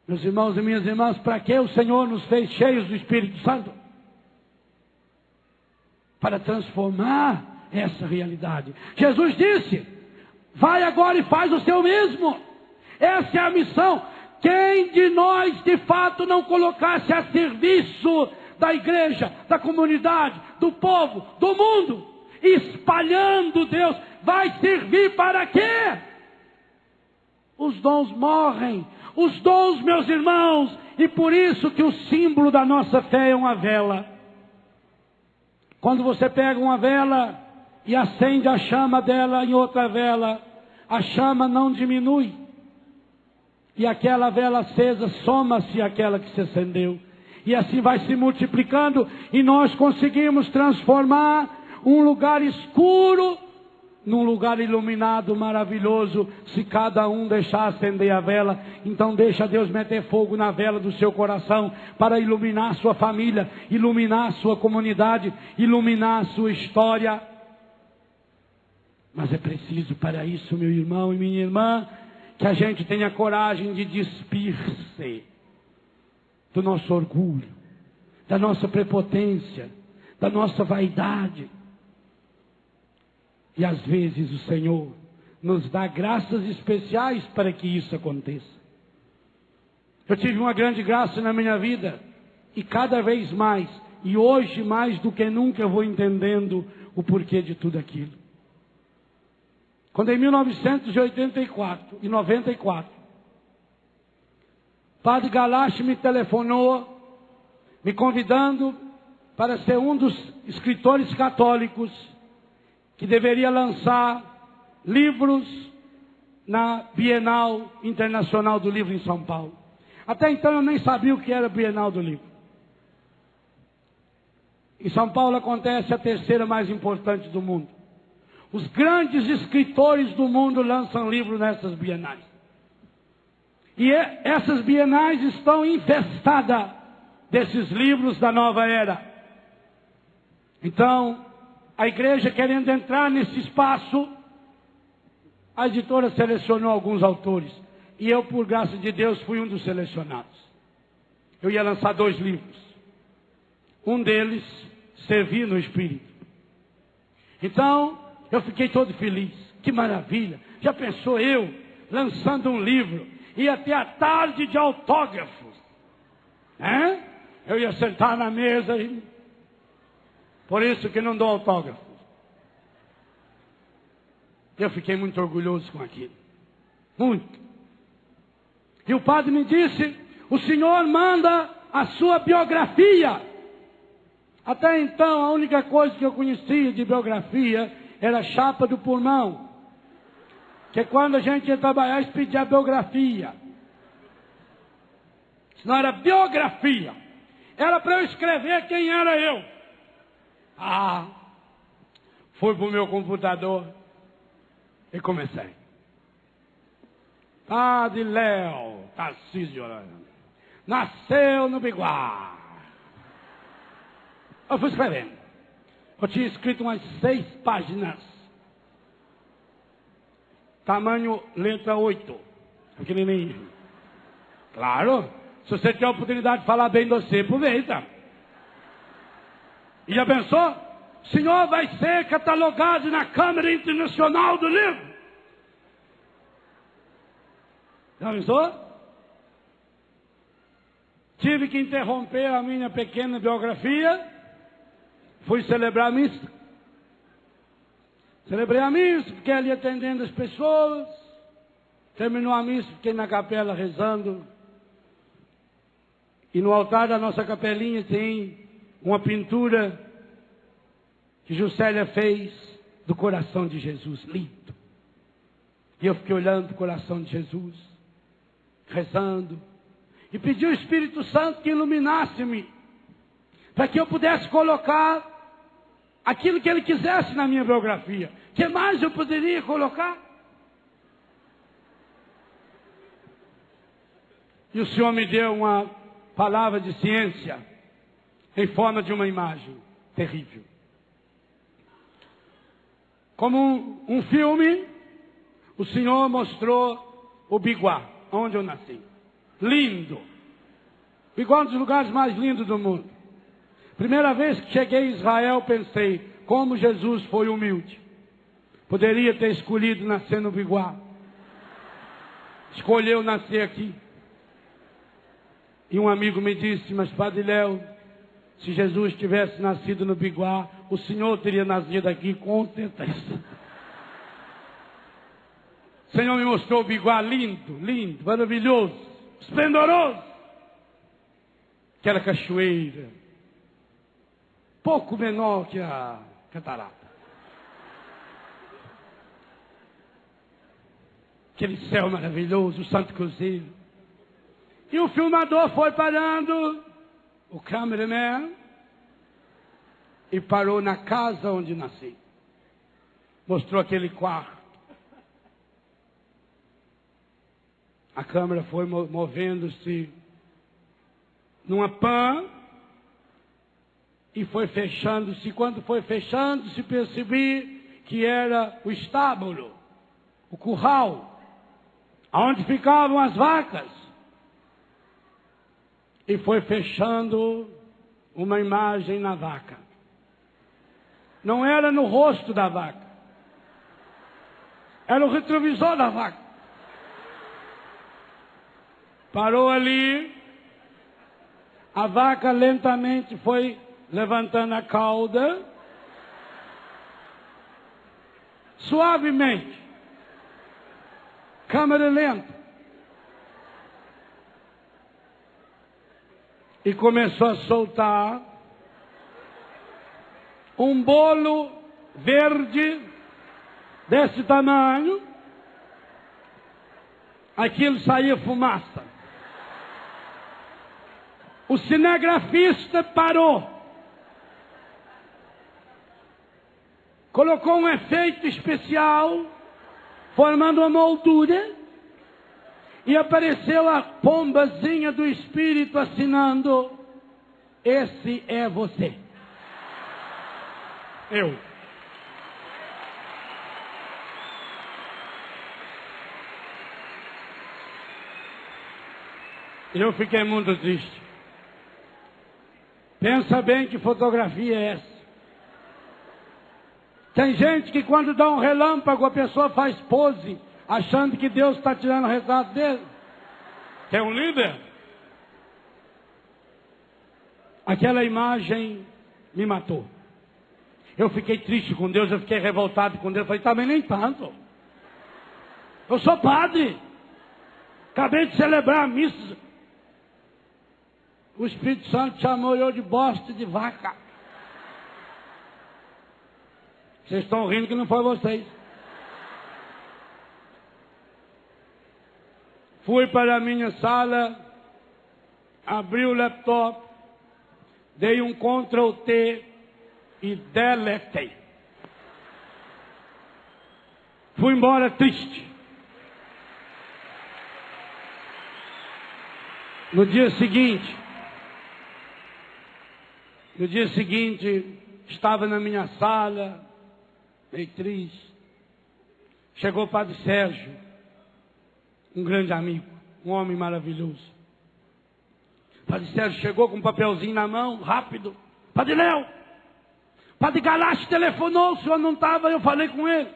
Meus irmãos e minhas irmãs, para que o Senhor nos fez cheios do Espírito Santo? Para transformar essa realidade. Jesus disse: vai agora e faz o seu mesmo. Essa é a missão. Quem de nós de fato não colocasse a serviço da igreja, da comunidade, do povo, do mundo, espalhando Deus, vai servir para quê? Os dons morrem. Os dons, meus irmãos, e por isso que o símbolo da nossa fé é uma vela. Quando você pega uma vela e acende a chama dela em outra vela, a chama não diminui. E aquela vela acesa soma-se àquela que se acendeu. E assim vai se multiplicando, e nós conseguimos transformar um lugar escuro num lugar iluminado, maravilhoso, se cada um deixar acender a vela. Então deixa Deus meter fogo na vela do seu coração, para iluminar a sua família, iluminar a sua comunidade, iluminar a sua história. Mas é preciso para isso, meu irmão e minha irmã, que a gente tenha coragem de despir-se do nosso orgulho, da nossa prepotência, da nossa vaidade. E às vezes o Senhor nos dá graças especiais para que isso aconteça. Eu tive uma grande graça na minha vida, e cada vez mais, e hoje mais do que nunca, eu vou entendendo o porquê de tudo aquilo. Quando em 1984 e 94, Padre Galache me telefonou, me convidando para ser um dos escritores católicos que deveria lançar livros na Bienal Internacional do Livro em São Paulo. Até então eu nem sabia o que era a Bienal do Livro. Em São Paulo acontece a terceira mais importante do mundo. Os grandes escritores do mundo lançam livros nessas bienais. E essas bienais estão infestadas desses livros da nova era. Então, a igreja, querendo entrar nesse espaço, a editora selecionou alguns autores. E eu, por graça de Deus, fui um dos selecionados. Eu ia lançar 2 livros. Um deles, Servir no Espírito. Então, eu fiquei todo feliz. Que maravilha! Já pensou eu, lançando um livro, ia ter a tarde de autógrafos. Eu ia sentar na mesa e... Por isso que não dou autógrafo. Eu fiquei muito orgulhoso com aquilo. Muito. E o padre me disse: o senhor manda a sua biografia. Até então, a única coisa que eu conhecia de biografia era a chapa do pulmão. Que quando a gente ia trabalhar, eles pediam a biografia. Isso não era biografia. Era para eu escrever quem era eu. Fui para o meu computador e comecei. Padre Léo Tarcísio nasceu no Biguá. Eu fui escrevendo. Eu tinha escrito umas 6 páginas. Tamanho letra 8. Pequenininho. Claro, se você tiver a oportunidade de falar bem de você, aproveita. E já pensou? O senhor vai ser catalogado na Câmara Internacional do Livro. Já pensou? Tive que interromper a minha pequena biografia. Fui celebrar a missa. Celebrei a missa, fiquei ali atendendo as pessoas. Terminou a missa, fiquei na capela rezando. E no altar da nossa capelinha tem uma pintura que Juscelia fez do coração de Jesus, lindo. E eu fiquei olhando para o coração de Jesus, rezando, e pedi ao Espírito Santo que iluminasse-me, para que eu pudesse colocar aquilo que Ele quisesse na minha biografia. O que mais eu poderia colocar? E o Senhor me deu uma palavra de ciência, em forma de uma imagem terrível. Como um filme, o Senhor mostrou o Biguá, onde eu nasci. Lindo. Bigode é um dos lugares mais lindos do mundo. Primeira vez que cheguei em Israel, pensei, como Jesus foi humilde. Poderia ter escolhido nascer no Biguá. Escolheu nascer aqui. E um amigo me disse, mas Padre Léo, se Jesus tivesse nascido no Biguá, o Senhor teria nascido aqui com certeza. O Senhor me mostrou o Biguá lindo, lindo, maravilhoso, esplendoroso. Aquela cachoeira, pouco menor que a catarata. Aquele céu maravilhoso, o Santo Cruzeiro. E o filmador foi parando, o cameraman, e parou na casa onde nasci. Mostrou aquele quarto. A câmera foi movendo-se numa pan e foi fechando-se. Quando foi fechando-se, percebi que era o estábulo, o curral, onde ficavam as vacas. E foi fechando uma imagem na vaca. Não era no rosto da vaca. Era o retrovisor da vaca. Parou ali. A vaca lentamente foi levantando a cauda. Suavemente. Câmera lenta. E começou a soltar um bolo verde desse tamanho. Aquilo saía fumaça. O cinegrafista parou. Colocou um efeito especial, formando uma moldura. E apareceu a pombazinha do Espírito assinando: esse é você. Eu. Eu fiquei muito triste. Pensa bem que fotografia é essa. Tem gente que quando dá um relâmpago a pessoa faz pose, achando que Deus está tirando o retrato dele. Que é um líder. Aquela imagem me matou. Eu fiquei triste com Deus, eu fiquei revoltado com Deus. Eu falei, também nem tanto. Eu sou padre. Acabei de celebrar a missa. O Espírito Santo chamou eu de bosta de vaca. Vocês estão rindo que não foi vocês. Fui para a minha sala, abri o laptop, dei um Ctrl+T e deletei. Fui embora triste. No dia seguinte, estava na minha sala, meio triste. Chegou o Padre Sérgio, um grande amigo, um homem maravilhoso. O Padre Sérgio chegou com um papelzinho na mão, rápido. Padre Léo, Padre Galache telefonou, o senhor não estava, eu falei com ele.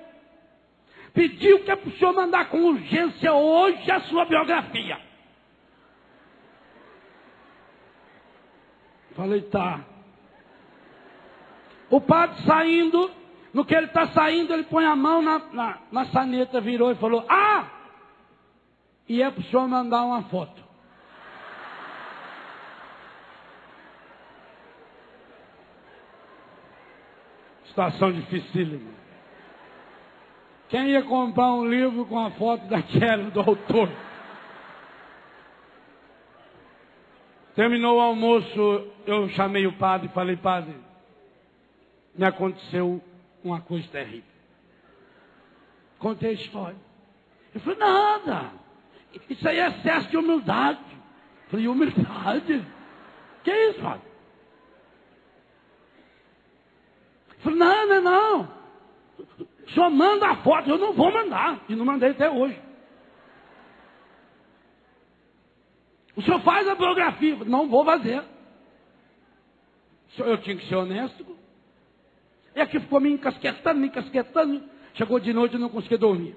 Pediu que é para o senhor mandar com urgência hoje a sua biografia. Falei, tá. O padre saindo, no que ele está saindo, ele põe a mão na saneta, virou e falou, e é para o senhor mandar uma foto. Situação dificílima. Quem ia comprar um livro com a foto daquela do autor? Terminou o almoço, eu chamei o padre e falei, padre, me aconteceu uma coisa terrível. Contei a história. Ele falou, nada. Isso aí é excesso de humildade. Eu falei, humildade? Que é isso, padre? Eu falei, não. O senhor manda a foto, eu não vou mandar. E não mandei até hoje. O senhor faz a biografia. Não vou fazer. Eu tinha que ser honesto. E aqui ficou me encasquetando. Chegou de noite e não conseguia dormir.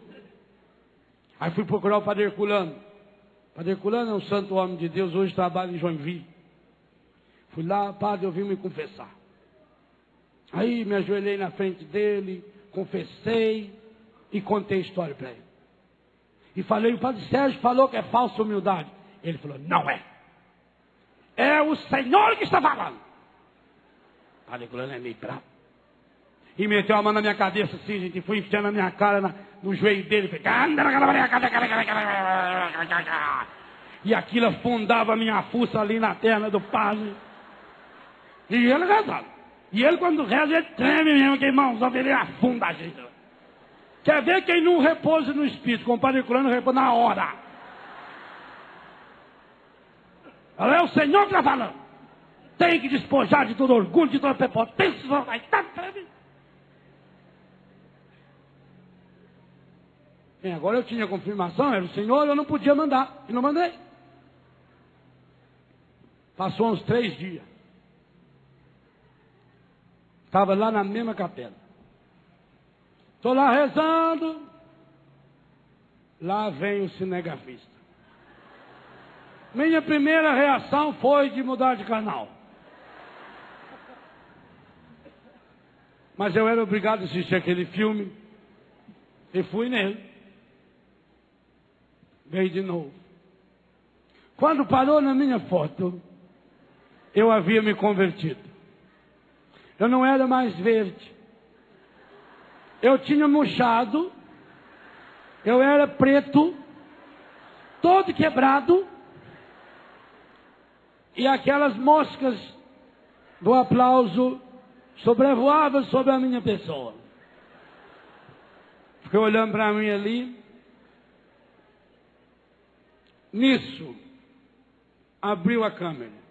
Aí fui procurar o Padre Herculano. O Padre Herculano é um santo homem de Deus, hoje trabalha em Joinville. Fui lá, padre, eu vim me confessar. Aí me ajoelhei na frente dele, confessei e contei a história para ele. E falei, o Padre Sérgio falou que é falsa humildade. Ele falou, não é. É o Senhor que está falando. O Padre Herculano é meio bravo. E meteu a mão na minha cabeça assim, gente, e fui enfiando a minha cara no joelho dele. E aquilo afundava a minha fuça ali na perna do padre. E ele rezava. E ele quando reza, ele treme mesmo, que irmãozão, ele afunda a gente. Quer ver quem não repousa no espírito? Com o Padre Herculano repousa na hora. É o Senhor que está falando. Tem que despojar de todo orgulho, de toda prepotência. Bem, agora eu tinha confirmação, era o Senhor, eu não podia mandar. E não mandei. Passou uns 3 dias. Estava lá na mesma capela. Estou lá rezando. Lá vem o cinegrafista. Minha primeira reação foi de mudar de canal. Mas eu era obrigado a assistir aquele filme. E fui nele. Veio de novo. Quando parou na minha foto, eu havia me convertido. Eu não era mais verde. Eu tinha murchado. Eu era preto. Todo quebrado. E aquelas moscas do aplauso sobrevoavam sobre a minha pessoa. Fiquei olhando para mim ali. Nisso, abriu a câmera.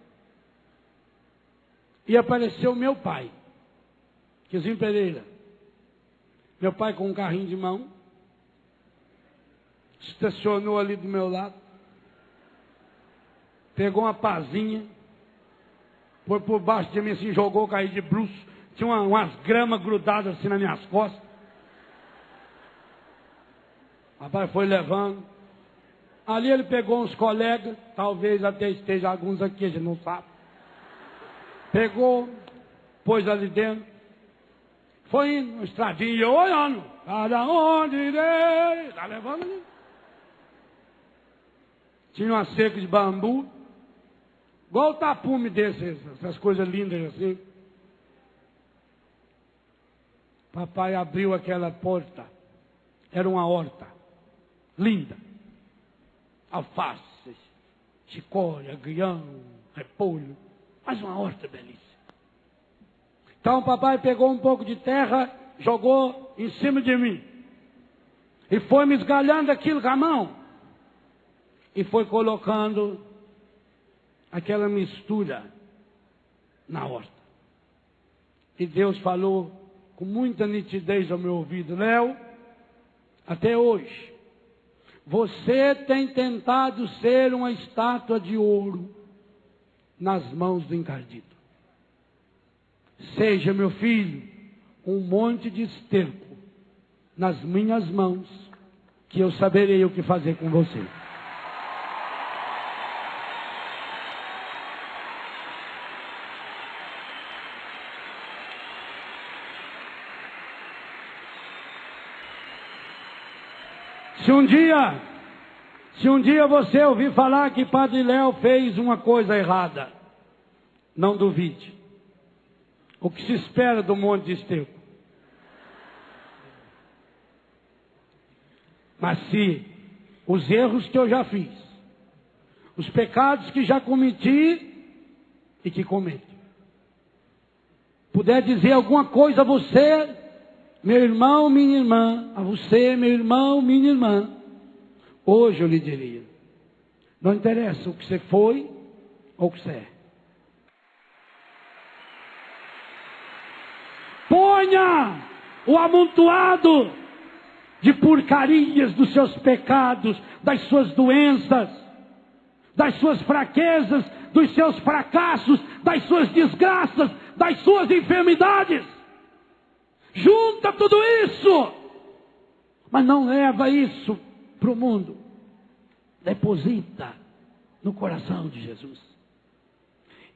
E apareceu meu pai, Quezinho Pereira. Meu pai com um carrinho de mão. Estacionou ali do meu lado. Pegou uma pazinha. Foi por baixo de mim assim, jogou, caí de bruços. Tinha umas gramas grudadas assim nas minhas costas. O rapaz foi levando. Ali ele pegou uns colegas, talvez até esteja alguns aqui, a gente não sabe. Pegou, pôs ali dentro. Foi indo, no estradinho, e eu olhando. Cada onde irei, está levando ali. Tinha uma cerca de bambu. Igual o tapume desses, essas coisas lindas assim. Papai abriu aquela porta. Era uma horta. Linda. Alface, chicória, agrião, repolho. Mas uma horta belíssima. Então o papai pegou um pouco de terra, jogou em cima de mim. E foi me esgalhando aquilo com a mão. E foi colocando aquela mistura na horta. E Deus falou com muita nitidez ao meu ouvido: Léo, até hoje, você tem tentado ser uma estátua de ouro nas mãos do encardido. Seja, meu filho, um monte de esterco nas minhas mãos, que eu saberei o que fazer com você. Se um dia você ouvir falar que Padre Léo fez uma coisa errada, não duvide. O que se espera do monte de esterco? Mas se os erros que eu já fiz, os pecados que já cometi e que cometo, puder dizer alguma coisa a você, meu irmão, minha irmã, a você, meu irmão, minha irmã, hoje eu lhe diria: não interessa o que você foi ou o que você é. Ponha o amontoado de porcarias dos seus pecados, das suas doenças. das suas fraquezas, dos seus fracassos, das suas desgraças, das suas enfermidades. Junta tudo isso, mas não leva isso para o mundo. Deposita no coração de Jesus.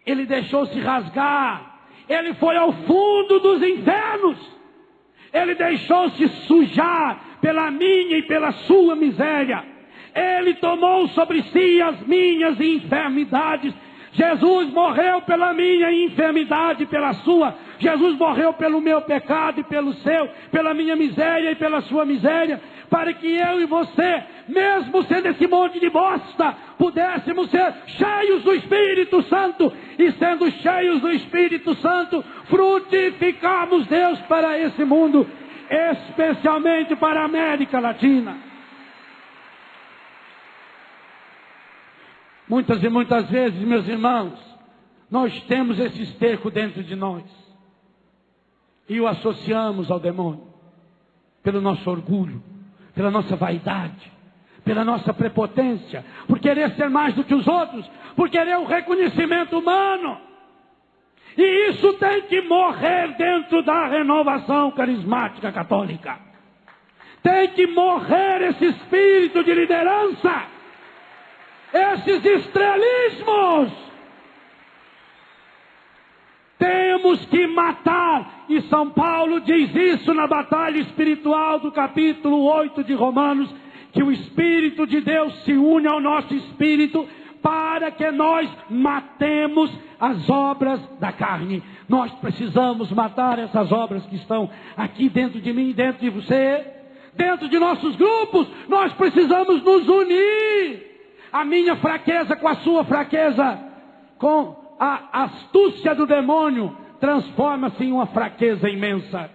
Ele deixou-se rasgar, ele foi ao fundo dos infernos, ele deixou-se sujar pela minha e pela sua miséria, ele tomou sobre si as minhas enfermidades. Jesus morreu pela minha enfermidade e pela sua. Jesus morreu pelo meu pecado e pelo seu, pela minha miséria e pela sua miséria, para que eu e você, mesmo sendo esse monte de bosta, pudéssemos ser cheios do Espírito Santo, e sendo cheios do Espírito Santo, frutificarmos Deus para esse mundo, especialmente para a América Latina. Muitas e muitas vezes, meus irmãos, nós temos esse esterco dentro de nós e o associamos ao demônio, pelo nosso orgulho, pela nossa vaidade, pela nossa prepotência, por querer ser mais do que os outros, por querer o reconhecimento humano. E isso tem que morrer dentro da renovação carismática católica. Tem que morrer esse espírito de liderança, esses estrelismos. Temos que matar, e São Paulo diz isso na batalha espiritual do capítulo 8 de Romanos, que o Espírito de Deus se une ao nosso espírito para que nós matemos as obras da carne. Nós precisamos matar essas obras que estão aqui dentro de mim, dentro de você, dentro de nossos grupos. Nós precisamos nos unir. A minha fraqueza com a sua fraqueza, com a astúcia do demônio, transforma-se em uma fraqueza imensa.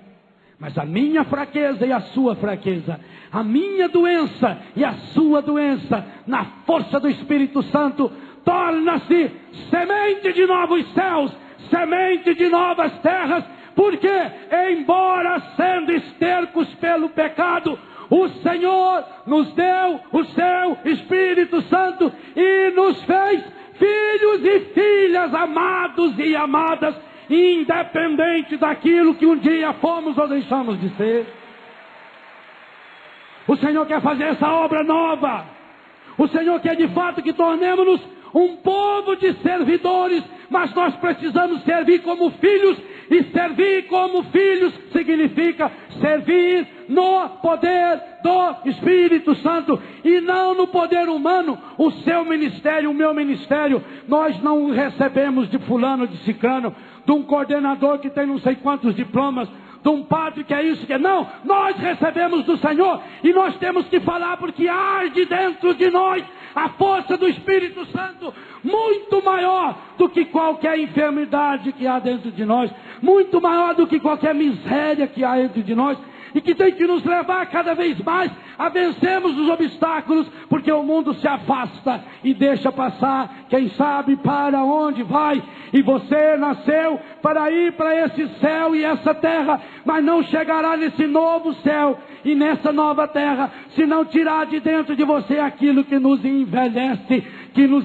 Mas a minha fraqueza e a sua fraqueza, a minha doença e a sua doença, na força do Espírito Santo, torna-se semente de novos céus, semente de novas terras, porque, embora sendo estercos pelo pecado, o Senhor nos deu o seu Espírito Santo e nos fez filhos e filhas amados e amadas, independente daquilo que um dia fomos ou deixamos de ser. O Senhor quer fazer essa obra nova. O Senhor quer de fato que tornemos-nos um povo de servidores, mas nós precisamos servir como filhos, e servir como filhos significa servir no poder do Espírito Santo e não no poder humano. O seu ministério, o meu ministério, nós não recebemos de fulano, de cicrano, de um coordenador que tem não sei quantos diplomas, de um padre que é isso, que é. Não, nós recebemos do Senhor, e nós temos que falar, porque arde dentro de nós a força do Espírito Santo, muito maior do que qualquer enfermidade que há dentro de nós, muito maior do que qualquer miséria que há dentro de nós, e que tem que nos levar cada vez mais a vencermos os obstáculos, porque o mundo se afasta e deixa passar, quem sabe para onde vai. E você nasceu para ir para esse céu e essa terra, mas não chegará nesse novo céu e nessa nova terra se não tirar de dentro de você aquilo que nos envelhece, que nos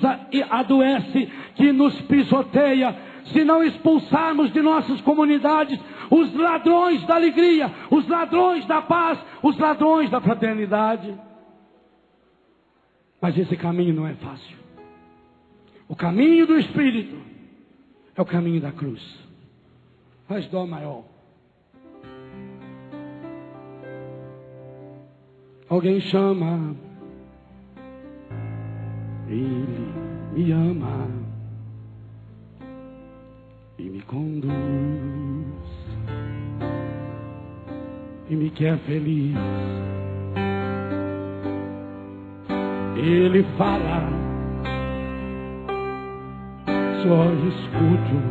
adoece, que nos pisoteia. Se não expulsarmos de nossas comunidades os ladrões da alegria, os ladrões da paz, os ladrões da fraternidade. Mas esse caminho não é fácil. O caminho do Espírito é o caminho da cruz. Faz dó maior. Alguém chama, Ele me ama e me conduz e me quer feliz. Ele fala, só escuto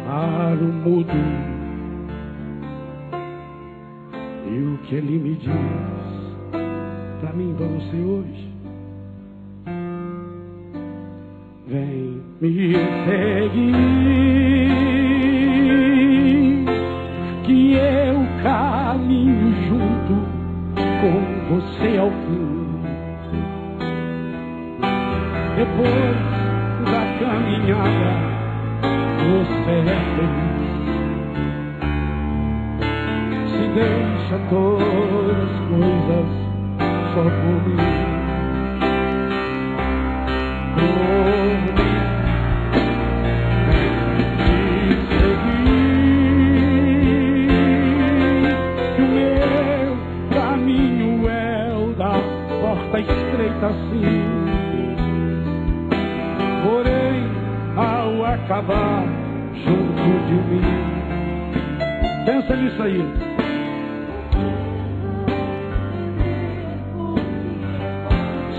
para o mudo. E o que ele me diz para mim, para você hoje: vem me seguir, que eu caminho junto com você ao fim. Depois da caminhada, você é feliz. Se deixa todas as coisas só por mim. Por mim, te seguir. Que o meu caminho é o da porta estreita assim. Porém, ao acabar junto de mim, pensa nisso aí.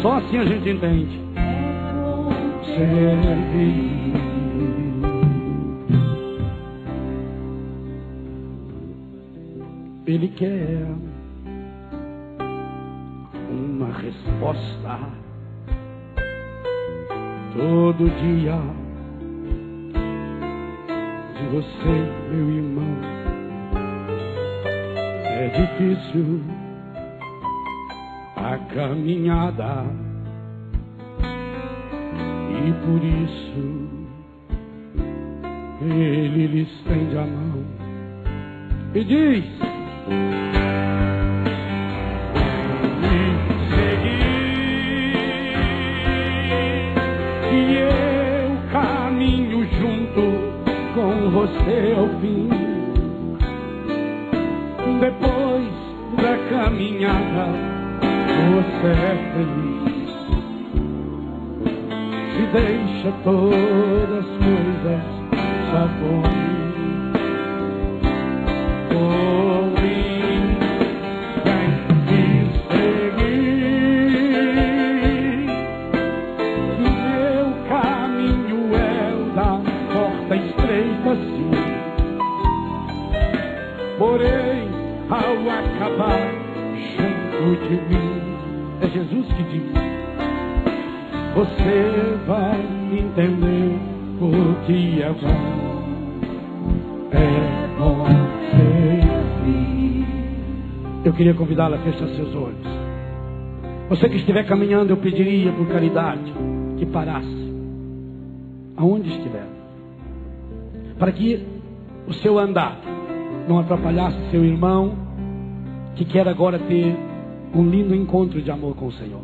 Só assim a gente entende. Servir. Ele quer uma resposta todo dia de você, meu irmão. É difícil a caminhada e por isso ele lhe estende a mão e diz: me seguir, e eu caminho junto com você ao fim. Depois da caminhada, você é feliz. Se deixa todas as coisas só por mim. Por mim, vem me seguir. O meu caminho é o da porta estreita, sim. Porém, ao acabar junto de mim, é Jesus que diz: você vai entender por que é bom servir. Eu queria convidá-la a fechar seus olhos. Você que estiver caminhando, eu pediria por caridade que parasse aonde estiver, para que o seu andar não atrapalhasse seu irmão que quer agora ter um lindo encontro de amor com o Senhor.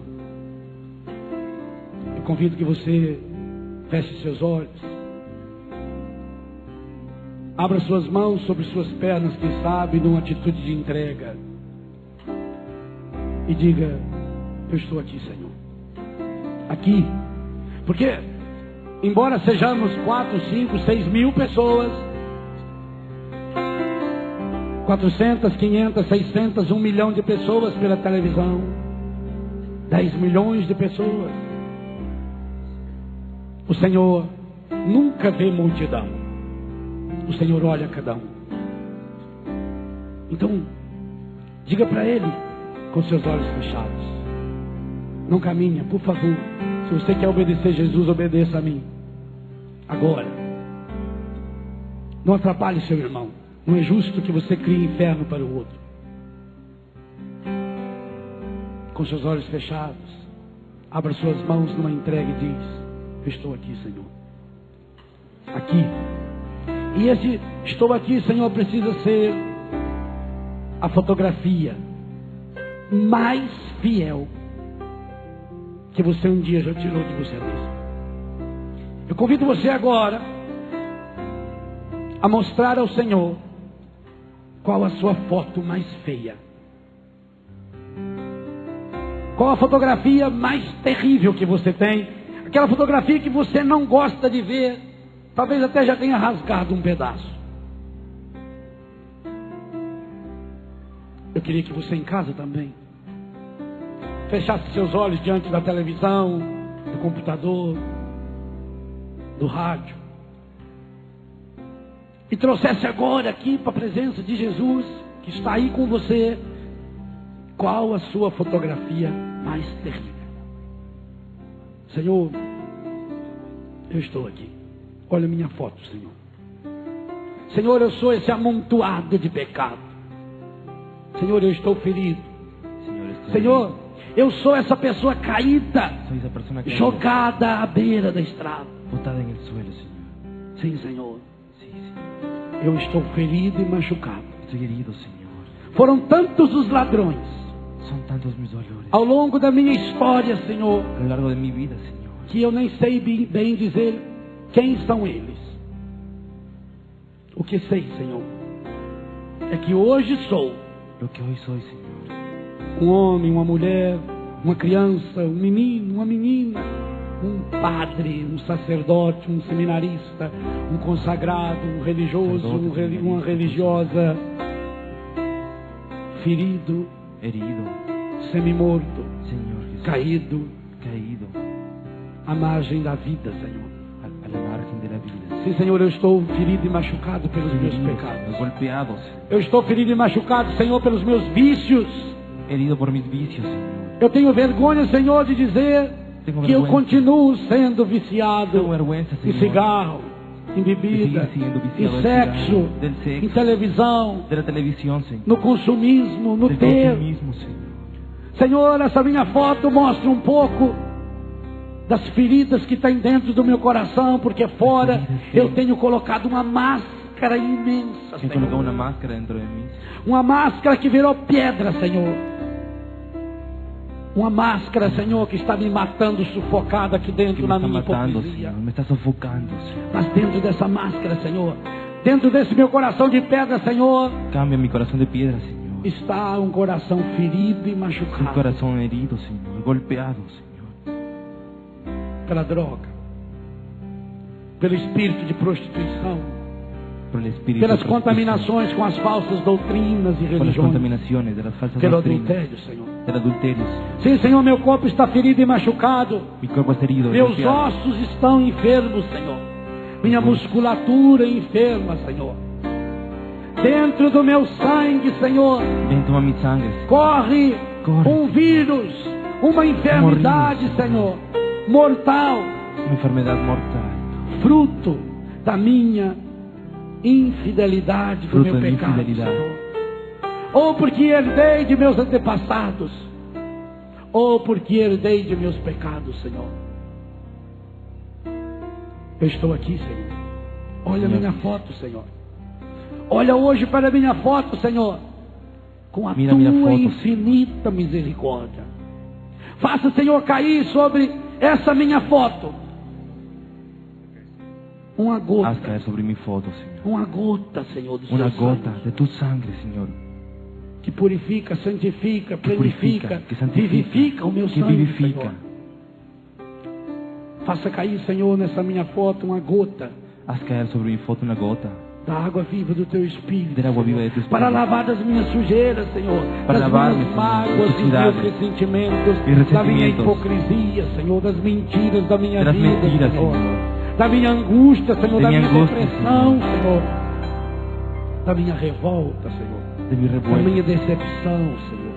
Eu convido que você feche seus olhos, abra suas mãos sobre suas pernas, quem sabe, numa atitude de entrega, e diga: eu estou aqui, Senhor. Aqui. Porque, embora sejamos 4, 5, 6 mil pessoas, 400, 500, 600, 1 milhão de pessoas pela televisão, 10 milhões de pessoas, o Senhor nunca vê multidão. O Senhor olha cada um. Então, diga para Ele com seus olhos fechados: não caminha, por favor. Se você quer obedecer Jesus, obedeça a mim agora. Não atrapalhe seu irmão. Não é justo que você crie inferno para o outro. Com seus olhos fechados, abra suas mãos numa entrega e diz: eu estou aqui, Senhor. Aqui. E esse estou aqui, Senhor, precisa ser a fotografia mais fiel que você um dia já tirou de você mesmo. Eu convido você agora a mostrar ao Senhor qual a sua foto mais feia. Qual a fotografia mais terrível que você tem? Aquela fotografia que você não gosta de ver. Talvez até já tenha rasgado um pedaço. Eu queria que você em casa também fechasse seus olhos diante da televisão, do computador, do rádio, e trouxesse agora aqui para a presença de Jesus, que está aí com você, qual a sua fotografia mais terrível. Senhor, eu estou aqui. Olha a minha foto, Senhor. Senhor, eu sou esse amontoado de pecado. Senhor, eu estou ferido. Senhor, Eu sou essa pessoa caída, Soy esa persona caída, jogada à beira da estrada. botada en el suelo, Señor. Sim, Senhor. Sí, Señor. Eu estou ferido e machucado. Estoy herido, Señor. Foram tantos os ladrões Son tantos mis dolores ao longo da minha história, Senhor, a lo largo de mi vida, Señor, que eu nem sei bem dizer quem são eles. O que sei, Senhor, é que hoje sou lo que hoy soy, Señor. um homem, uma mulher, uma criança, um menino, uma menina, um padre, um sacerdote, um seminarista, um consagrado, um religioso, uma religiosa, ferido, Herido, semi-morto, Señor Jesús, caído caído à margem da vida, Senhor. a la margen de la vida. Sim, Senhor, eu estou ferido e machucado pelos Estoy meus herido, pecados. Señor, golpeado, Señor. Eu estou ferido e machucado, Senhor, pelos meus vícios. Herido por mis vicios, Señor. Eu tenho vergonha, Senhor, de dizer Tenho que eu vergüenza. continuo sendo Tengo viciado vergüenza, em Señor, cigarro, em bebida, de seguir siendo em viciado del sexo, cigarro, del sexo, em televisão, de la televisión, Señor, no consumismo, no del ter. consumismo, Señor. Senhor, essa minha foto mostra um pouco das feridas que tem dentro do meu coração, porque fora eu tenho colocado uma máscara imensa, Que he colocado Senhor. una máscara dentro de mí. Uma máscara que virou pedra, Senhor. Uma máscara, Senhor, que está me matando sufocada aqui Que dentro me na está minha matando, hipocrisia. Señor. Me está sofocando, Señor. Mas dentro dessa máscara, Senhor, dentro desse meu coração de pedra, Senhor, Cambia mi corazón de piedra, Señor. está um coração ferido e Un machucado corazón herido, Señor. Golpeado, Señor. pela droga, pelo espírito de prostituição, Por el espíritu. pelas de prostitución, contaminações com as falsas doutrinas e por las religiões, contaminaciones de las falsas pelo doctrinas, adultério, Senhor. del adulterio. Sim, Senhor, meu corpo está ferido e machucado. Mi cuerpo está herido, Meus golpeado. ossos estão enfermos, Senhor. Minha musculatura enferma, Senhor. Dentro do meu sangue, Senhor, Ven, toma mis sangres. corre Corre. um vírus, uma enfermidade, Senhor, mortal, Una enfermedad mortal. fruto da minha infidelidade, do Fruto meu da minha pecado, infidelidade. Senhor. Ou porque herdei de meus antepassados, ou porque herdei de meus pecados, Senhor. Eu estou aqui, Senhor. Olha a minha foto, Senhor. Olha hoje para a minha foto, Senhor, com a Mira minha tua foto, infinita misericórdia. Faça, Senhor, cair sobre essa minha foto uma Haz gota, caer sobre mi foto, Señor. uma gota, Senhor, do Una seu gota sangue, de tu sangre, Señor. que purifica, santifica, Que purifica, plenifica, que santifica, vivifica o meu que sangue, vivifica. Senhor. Faça cair, Senhor, nessa minha foto uma gota Haz caer sobre mi foto una gota da água viva do Teu Espírito, del agua Senhor, viva de tu espíritu. para lavar das minhas sujeiras, Senhor, Para das lavar-me, minhas Senhor, mágoas, das dos meus suciedades, ressentimentos, mis da minha ressentimentos, hipocrisia, Senhor, das mentiras da minha de las vida, mentiras, Senhor, Señor. da minha angústia, Senhor, De da minha minha angústia, depressão, Senhor, da minha revolta, Senhor, De mi da revuelta. minha decepção, Senhor.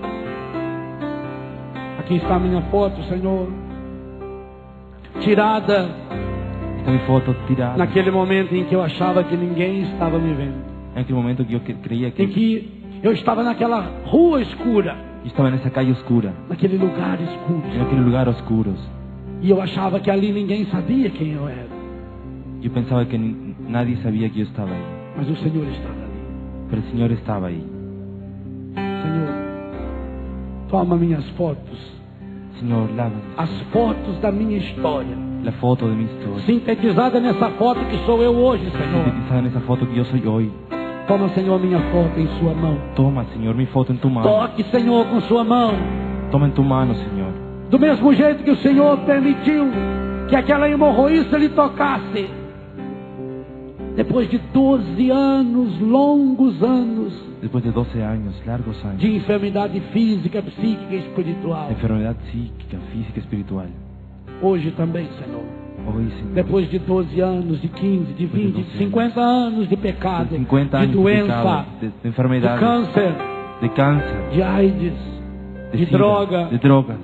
Aqui está a minha foto, Senhor, tirada Está mi foto tirada. naquele momento em que eu achava que ninguém estava me vendo, En aquel momento que yo creía que em que eu estava naquela rua escura, yo estaba en esa calle oscura, naquele lugar escuro, en aquel lugar oscuro. e eu achava que ali ninguém sabia quem eu era, Yo pensaba que nadie sabía que yo estaba ahí, mas o Senhor estava ali. pero el Señor estaba ahí. Senhor, toma minhas fotos, Señor, lávame. as fotos da minha história, La foto de mi historia. sintetizada nessa foto que sou eu hoje, Senhor. Sintetizada en esa foto que yo soy hoy. Toma, Senhor, minha foto em sua mão. Toma, Señor, mi foto en tu mano. Toque, Senhor, com sua mão. Toma en tu mano, Señor. Do mesmo jeito que o Senhor permitiu que aquela hemorroísta lhe tocasse. Depois de 12 anos, longos anos, Después de 12 años, largos años, de enfermidade física, psíquica e espiritual. enfermedad psíquica, física, espiritual. Hoje também, Senhor. Hoy, Señor, Depois de 12 anos, de 15, de 20, de 50 anos de pecado, de 50 de años de doença, pecado, de de enfermedades, câncer, de cáncer, de AIDS, de de sida, droga. de drogas.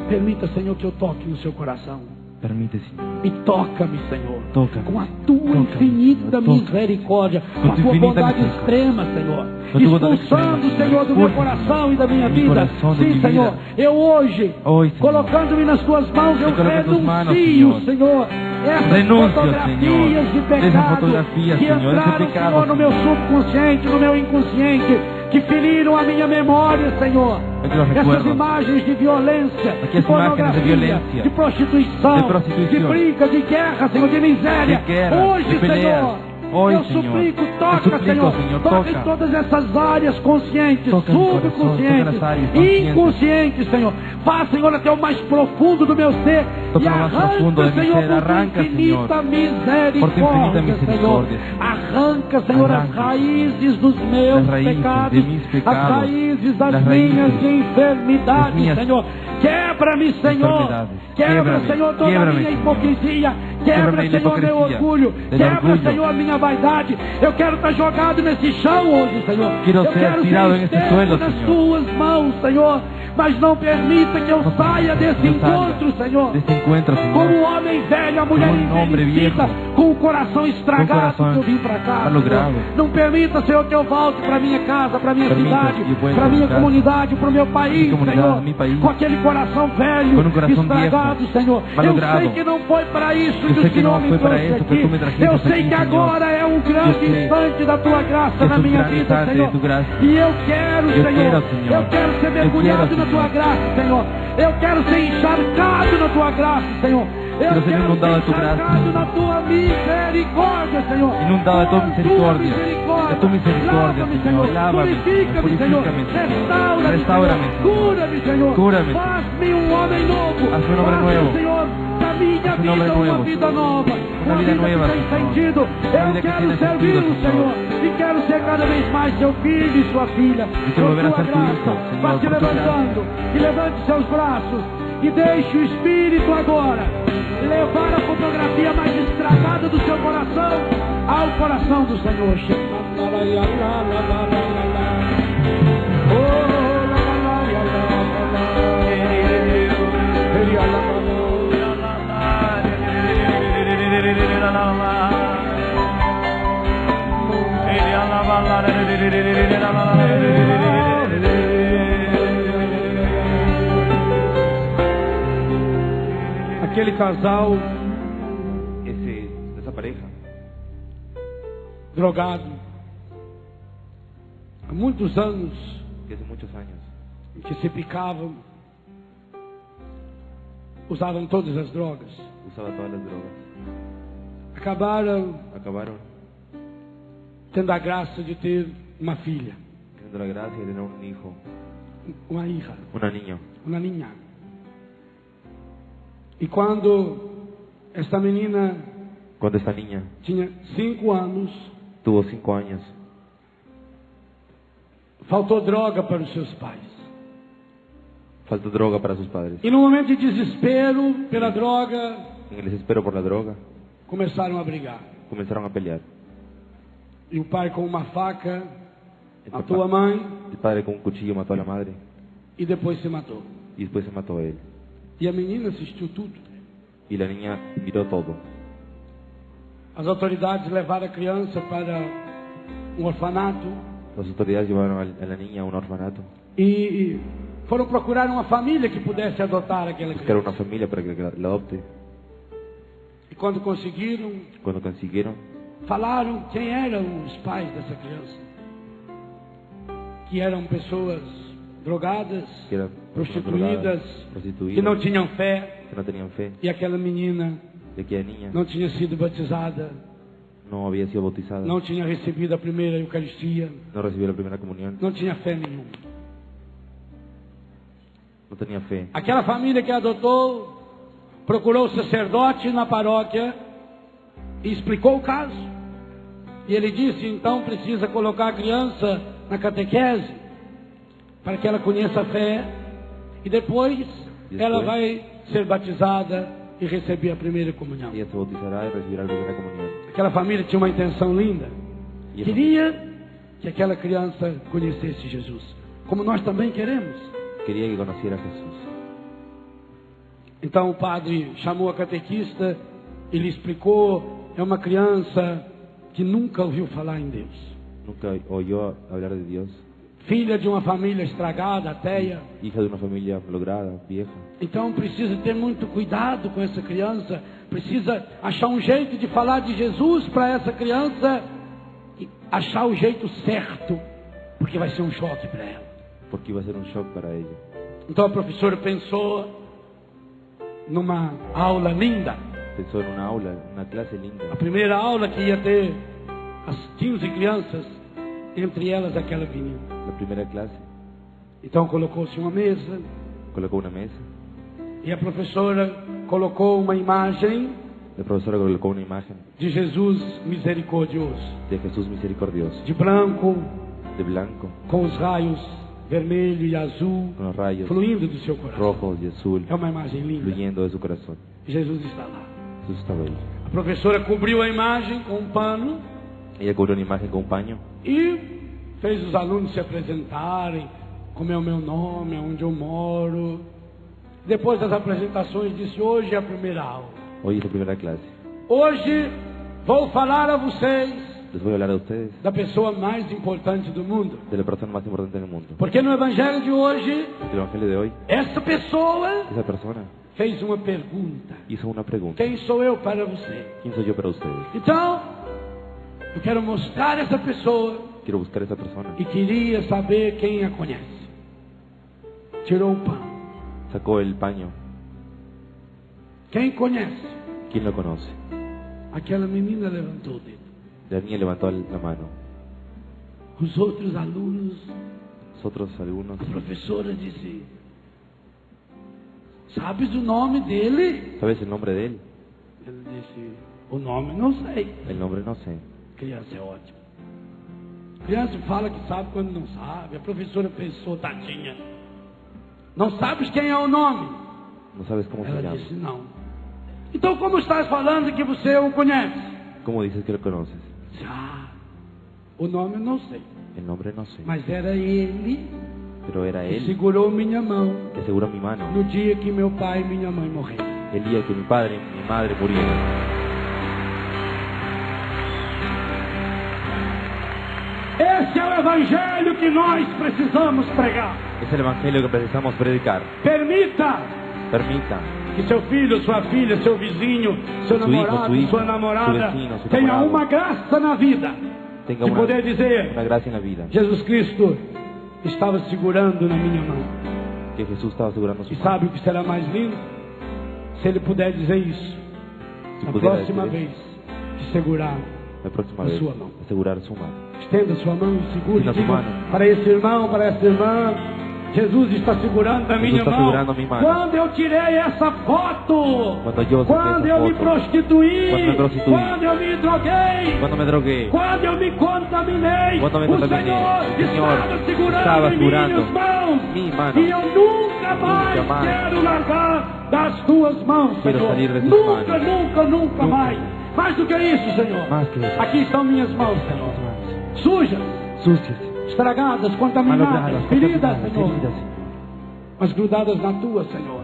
Permita, Senhor, que eu toque no seu coração. Permite, Señor. E toca-me, Senhor, Toca-me. com a tua Toca-me, infinita Senhor. Toca-me. misericórdia, Com com a tua tua infinita bondade misericórdia. extrema, Senhor, Com a tua bondade expulsando, extrema, Senhor, do meu expulsa coração e da minha de mi vida. coração, de Sim, mi Senhor, vida. eu hoje, Hoy, Señor, colocando-me nas tuas mãos, eu Te coloco em tuas manos, renuncio, Senhor. Senhor, essas Renuncio, fotografias Senhor, de dessas pecado fotografias, que Senhor, esse entraram, pecado, Senhor, no meu Senhor. subconsciente, no meu inconsciente, que feriram a minha memória, Senhor. Eu te lo Essas recuerdo. imagens de violência, Aqui de as imagens de pornografia, violência, de prostituição, de prostituição, de briga, de guerra, Senhor, de miséria. de guerra, Hoje, de peleas. Senhor, Hoy, eu Senhor, suplico, eu toca, suplico, Senhor, Senhor, toca toca. em todas essas áreas conscientes, Toca no coração, toca subconscientes, nas áreas conscientes. inconscientes, Senhor. Faz, Senhor, até o mais profundo do meu ser Toca e no mais profundo arranca, de mi Senhor, ser, por tua arranca, infinita Senhor, misericórdia, por tu infinita Senhor. misericórdia. Arranca, Senhor, as Arranca, raízes dos meus das raízes pecados, de mis as pecados, raízes das das minhas raízes enfermidades, das minhas Senhor. Quebra-me, Senhor. enfermidades. Quebra, Quebra-me, Senhor, toda a quebra-me, minha Senhor. hipocrisia. Quebra, Quebra-me a Senhor, meu hipocrisia, orgulho. el Quebra, orgullo. Senhor, a minha vaidade. Eu quero estar jogado nesse chão hoje, Senhor. Quiero Eu ser quero tirado ser en este esteso suelo, nas Senhor. tuas mãos, Senhor. Mas não permita que eu saia desse Yo salga encontro, Senhor. de este encuentro, Como Señor, um homem velho, a mulher Como um homem envelhecida, viejo, com o coração estragado coração que eu vim para cá. malogrado. Senhor. Não permita, Senhor, que eu volte para minha casa, para minha Permita cidade, que eu volte para a minha mi casa, comunidade, para o meu país, comunidade, Senhor. mi país. Com aquele coração velho, Com um coração estragado, viejo, Senhor. malogrado. Eu sei que não foi para isso Eu que sei o que Senhor não me foi para trouxe isso que aqui. tu me trajiste Eu aqui, sei que Senhor. agora é um grande sei instante da tua graça que na es un minha gran vida, instante Senhor. de tu gracia. E eu quero, Eu Senhor. quero, Senhor. Eu quero ser Eu mergulhado quero, na tua Senhor. graça, Senhor. Eu quero ser encharcado na tua graça, Senhor. Eu Quero ser quero inundado ser de tu graça. encharcado na tua misericórdia, Senhor. Inundado de tu Oh, misericordia. tua De tu misericordia, Lava-me, Senhor. Lávame, Purifica-me, Senhor. Senhor. Purifícame, Senhor. Restaura-me, Restaura-me, Senhor. Senhor. Cura-me, Senhor. Cura-me, Senhor. Faz-me um homem novo. Hazme un hombre Faça, nuevo. Senhor, da minha Hazme un hombre vida uma nuevo, vida nova. Una vida nueva, que tem Senhor. sentido. Una Eu vida que quero tiene servi-lo, sentido, Senhor. Senhor. E quero ser cada vez mais seu filho e sua filha. quiero volver a Por ser tua tu graça. hijo, Senhor, Vá se por tu levantando. E levante seus braços. E deixe o Espírito agora levar a fotografia mais estragada do seu coração ao coração do Senhor. Aquele casal Esa pareja, drogado há muitos anos, que hace muchos años em que se picavam, usavam todas as drogas, usaba todas las drogas, acabaram acabaron tendo a graça de ter uma filha, teniendo la gracia de tener un hijo, uma hija, una niña. uma ninha. E quando esta menina Cuando esta niña tinha 5 anos, tuvo 5 años, faltou droga para os seus pais. faltó droga para sus padres. E no momento de desespero pela droga, En el desespero por la droga, começaram a brigar. comenzaron a pelear. E o pai com uma faca El, matou a mãe el padre con un cuchillo mató a la madre e depois se matou. y después se mató a él. E a menina assistiu tudo. Y la niña miró todo. As autoridades levaram a criança para um orfanato Las autoridades llevaron a la niña a un orfanato. e foram procurar uma família que pudesse adotar aquela Buscaron criança. una familia para que la adopte. E quando conseguiram, Cuando consiguieron, falaram quem eram os pais dessa criança. Que eram pessoas drogadas, que eran prostituídas, prostituidas, que não tinham fé. que no tenían fe, E aquela menina de que la niña não tinha sido batizada, no había sido bautizada, não tinha recebido a primeira Eucaristia, no recibió la primera comunión, não tinha fé nenhuma. no tenía fe. Aquela família que adotou procurou o sacerdote na paróquia e explicou o caso. E ele disse, então precisa colocar a criança na catequese para que ela conheça a fé e depois ela vai ser batizada e receber a primeira comunhão. Ella se bautizará y recibirá la primera comunión. Aquela família tinha uma intenção linda. Y esa- Queria que aquela criança conhecesse Jesus, como nós também queremos. quería que conociera a Jesús. Então o padre chamou a catequista e lhe explicou: é uma criança que nunca ouviu falar em Deus, Nunca oyó hablar de Dios. filha de uma família estragada, ateia. Hija de una familia lograda, vieja. Então precisa ter muito cuidado com essa criança, precisa achar um jeito de falar de Jesus para essa criança e achar o jeito certo, porque vai ser um choque para ela. Porque iba a ser un shock para ella. Então a professora pensou numa aula linda, Pensó en una aula, una clase linda. a primeira aula que ia ter as 15 crianças, entre elas aquela menina. La primera clase Então colocou-se uma mesa colocó una mesa. e a professora colocou uma imagem La profesora colocó una imagen de Jesus misericordioso, de Jesús misericordioso, de branco, de blanco, com os raios vermelho e azul con los rayos fluindo do seu coração. rojos y azul É uma imagem linda. fluyendo de su corazón. Jesus está lá. Jesús estaba ahí. A professora cobriu a imagem com um pano Ella cubrió una imagen con un paño e fez os alunos se apresentarem, como é o meu nome, onde eu moro. Depois das apresentações disse: hoje é a primeira aula. Hoy es la primera clase. Hoje vou falar a vocês Les voy a hablar a ustedes da pessoa mais importante do mundo. de la persona más importante del mundo. Porque no evangelho de hoje, Porque el evangelio de hoy, essa pessoa esa persona fez uma pergunta: hizo una pregunta. quem sou eu para você? ¿Quién soy yo para ustedes? Então, eu quero mostrar essa pessoa Quiero buscar a esa persona. e queria saber quem a conhece. Tirou o pano. Sacó el paño. Quem conhece? ¿Quién lo conoce? Aquela menina levantou o dedo. La niña levantó la mano. Os outros alunos, Nosotros algunos. a professora disse: sabes o nome dele? ¿Sabes el nombre de él? Ele disse: o nome não sei. El nombre no sé. Criança é ótima. Criança fala que sabe quando não sabe. A professora pensou: tadinha, não sabes quem é o nome? No sabes cómo se Ela llama. disse: não. Então como estás falando que você o conhece? ¿Cómo dices que lo conoces? Disse: o nome eu não sei. El nombre no sé. Mas era ele Pero era que él segurou minha mão que seguró mi mano no dia que meu pai e minha mãe morreram. el día que mi padre y mi madre murieron. Esse é o evangelho que nós precisamos pregar. Es el evangelio que precisamos predicar. Permita Permita que seu filho, sua filha, seu vizinho, seu Su hijo, namorado, su hija, sua namorada su vecino, su tenha namorado uma graça na vida tenga de poder dizer: una gracia en la vida. Jesus Cristo estava segurando na minha mão. Que Jesús estaba asegurando su E mano. sabe o que será mais lindo? Se ele puder dizer isso Si na pudiera próxima decir vez que segurar. la próxima a vez sua mão. asegurar su mano. Estenda sua mão e segure. Estenda sua Diga mano. para esse irmão, para essa irmã: Jesus está segurando a minha está mão. segurando a minha mão. Quando eu tirei essa foto, quando esa eu me foto, prostituí, quando me prostituí, quando eu me droguei, Cuando me drogué, quando eu me contaminei, Quando me o contaminei, Senhor o Senhor estava segurando estava em segurando minhas mãos. mi mano. E eu nunca mais quero largar das tuas mãos, Quero Senhor. sair de tus Nunca, manos. nunca, nunca Nunca. mais. Mais do que isso, Senhor. Más que eso. Aqui estão minhas mãos, Senhor. Sujas, Sucias, estragadas, contaminadas, malogradas, feridas, contaminadas, Senhor, heridas, mas grudadas na tua, Senhor.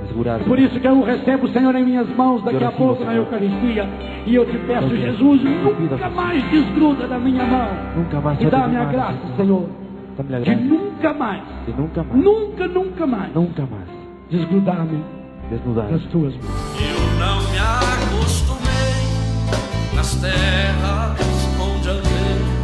aseguradas. Por isso que eu recebo, Senhor, em minhas mãos daqui Eu a recebo, pouco na Senhor. Eucaristia. E eu te peço, Eu Jesus, pido, nunca Jesus. mais desgruda da minha mão. Nunca más E sueltes dá-me mi a mano, graça, Señor. Senhor, Dame la de gracia nunca mais, de nunca más, nunca, nunca mais, nunca más desgrudar-me desnudar. das tuas mãos. Eu não me acostumei nas terras onde andei.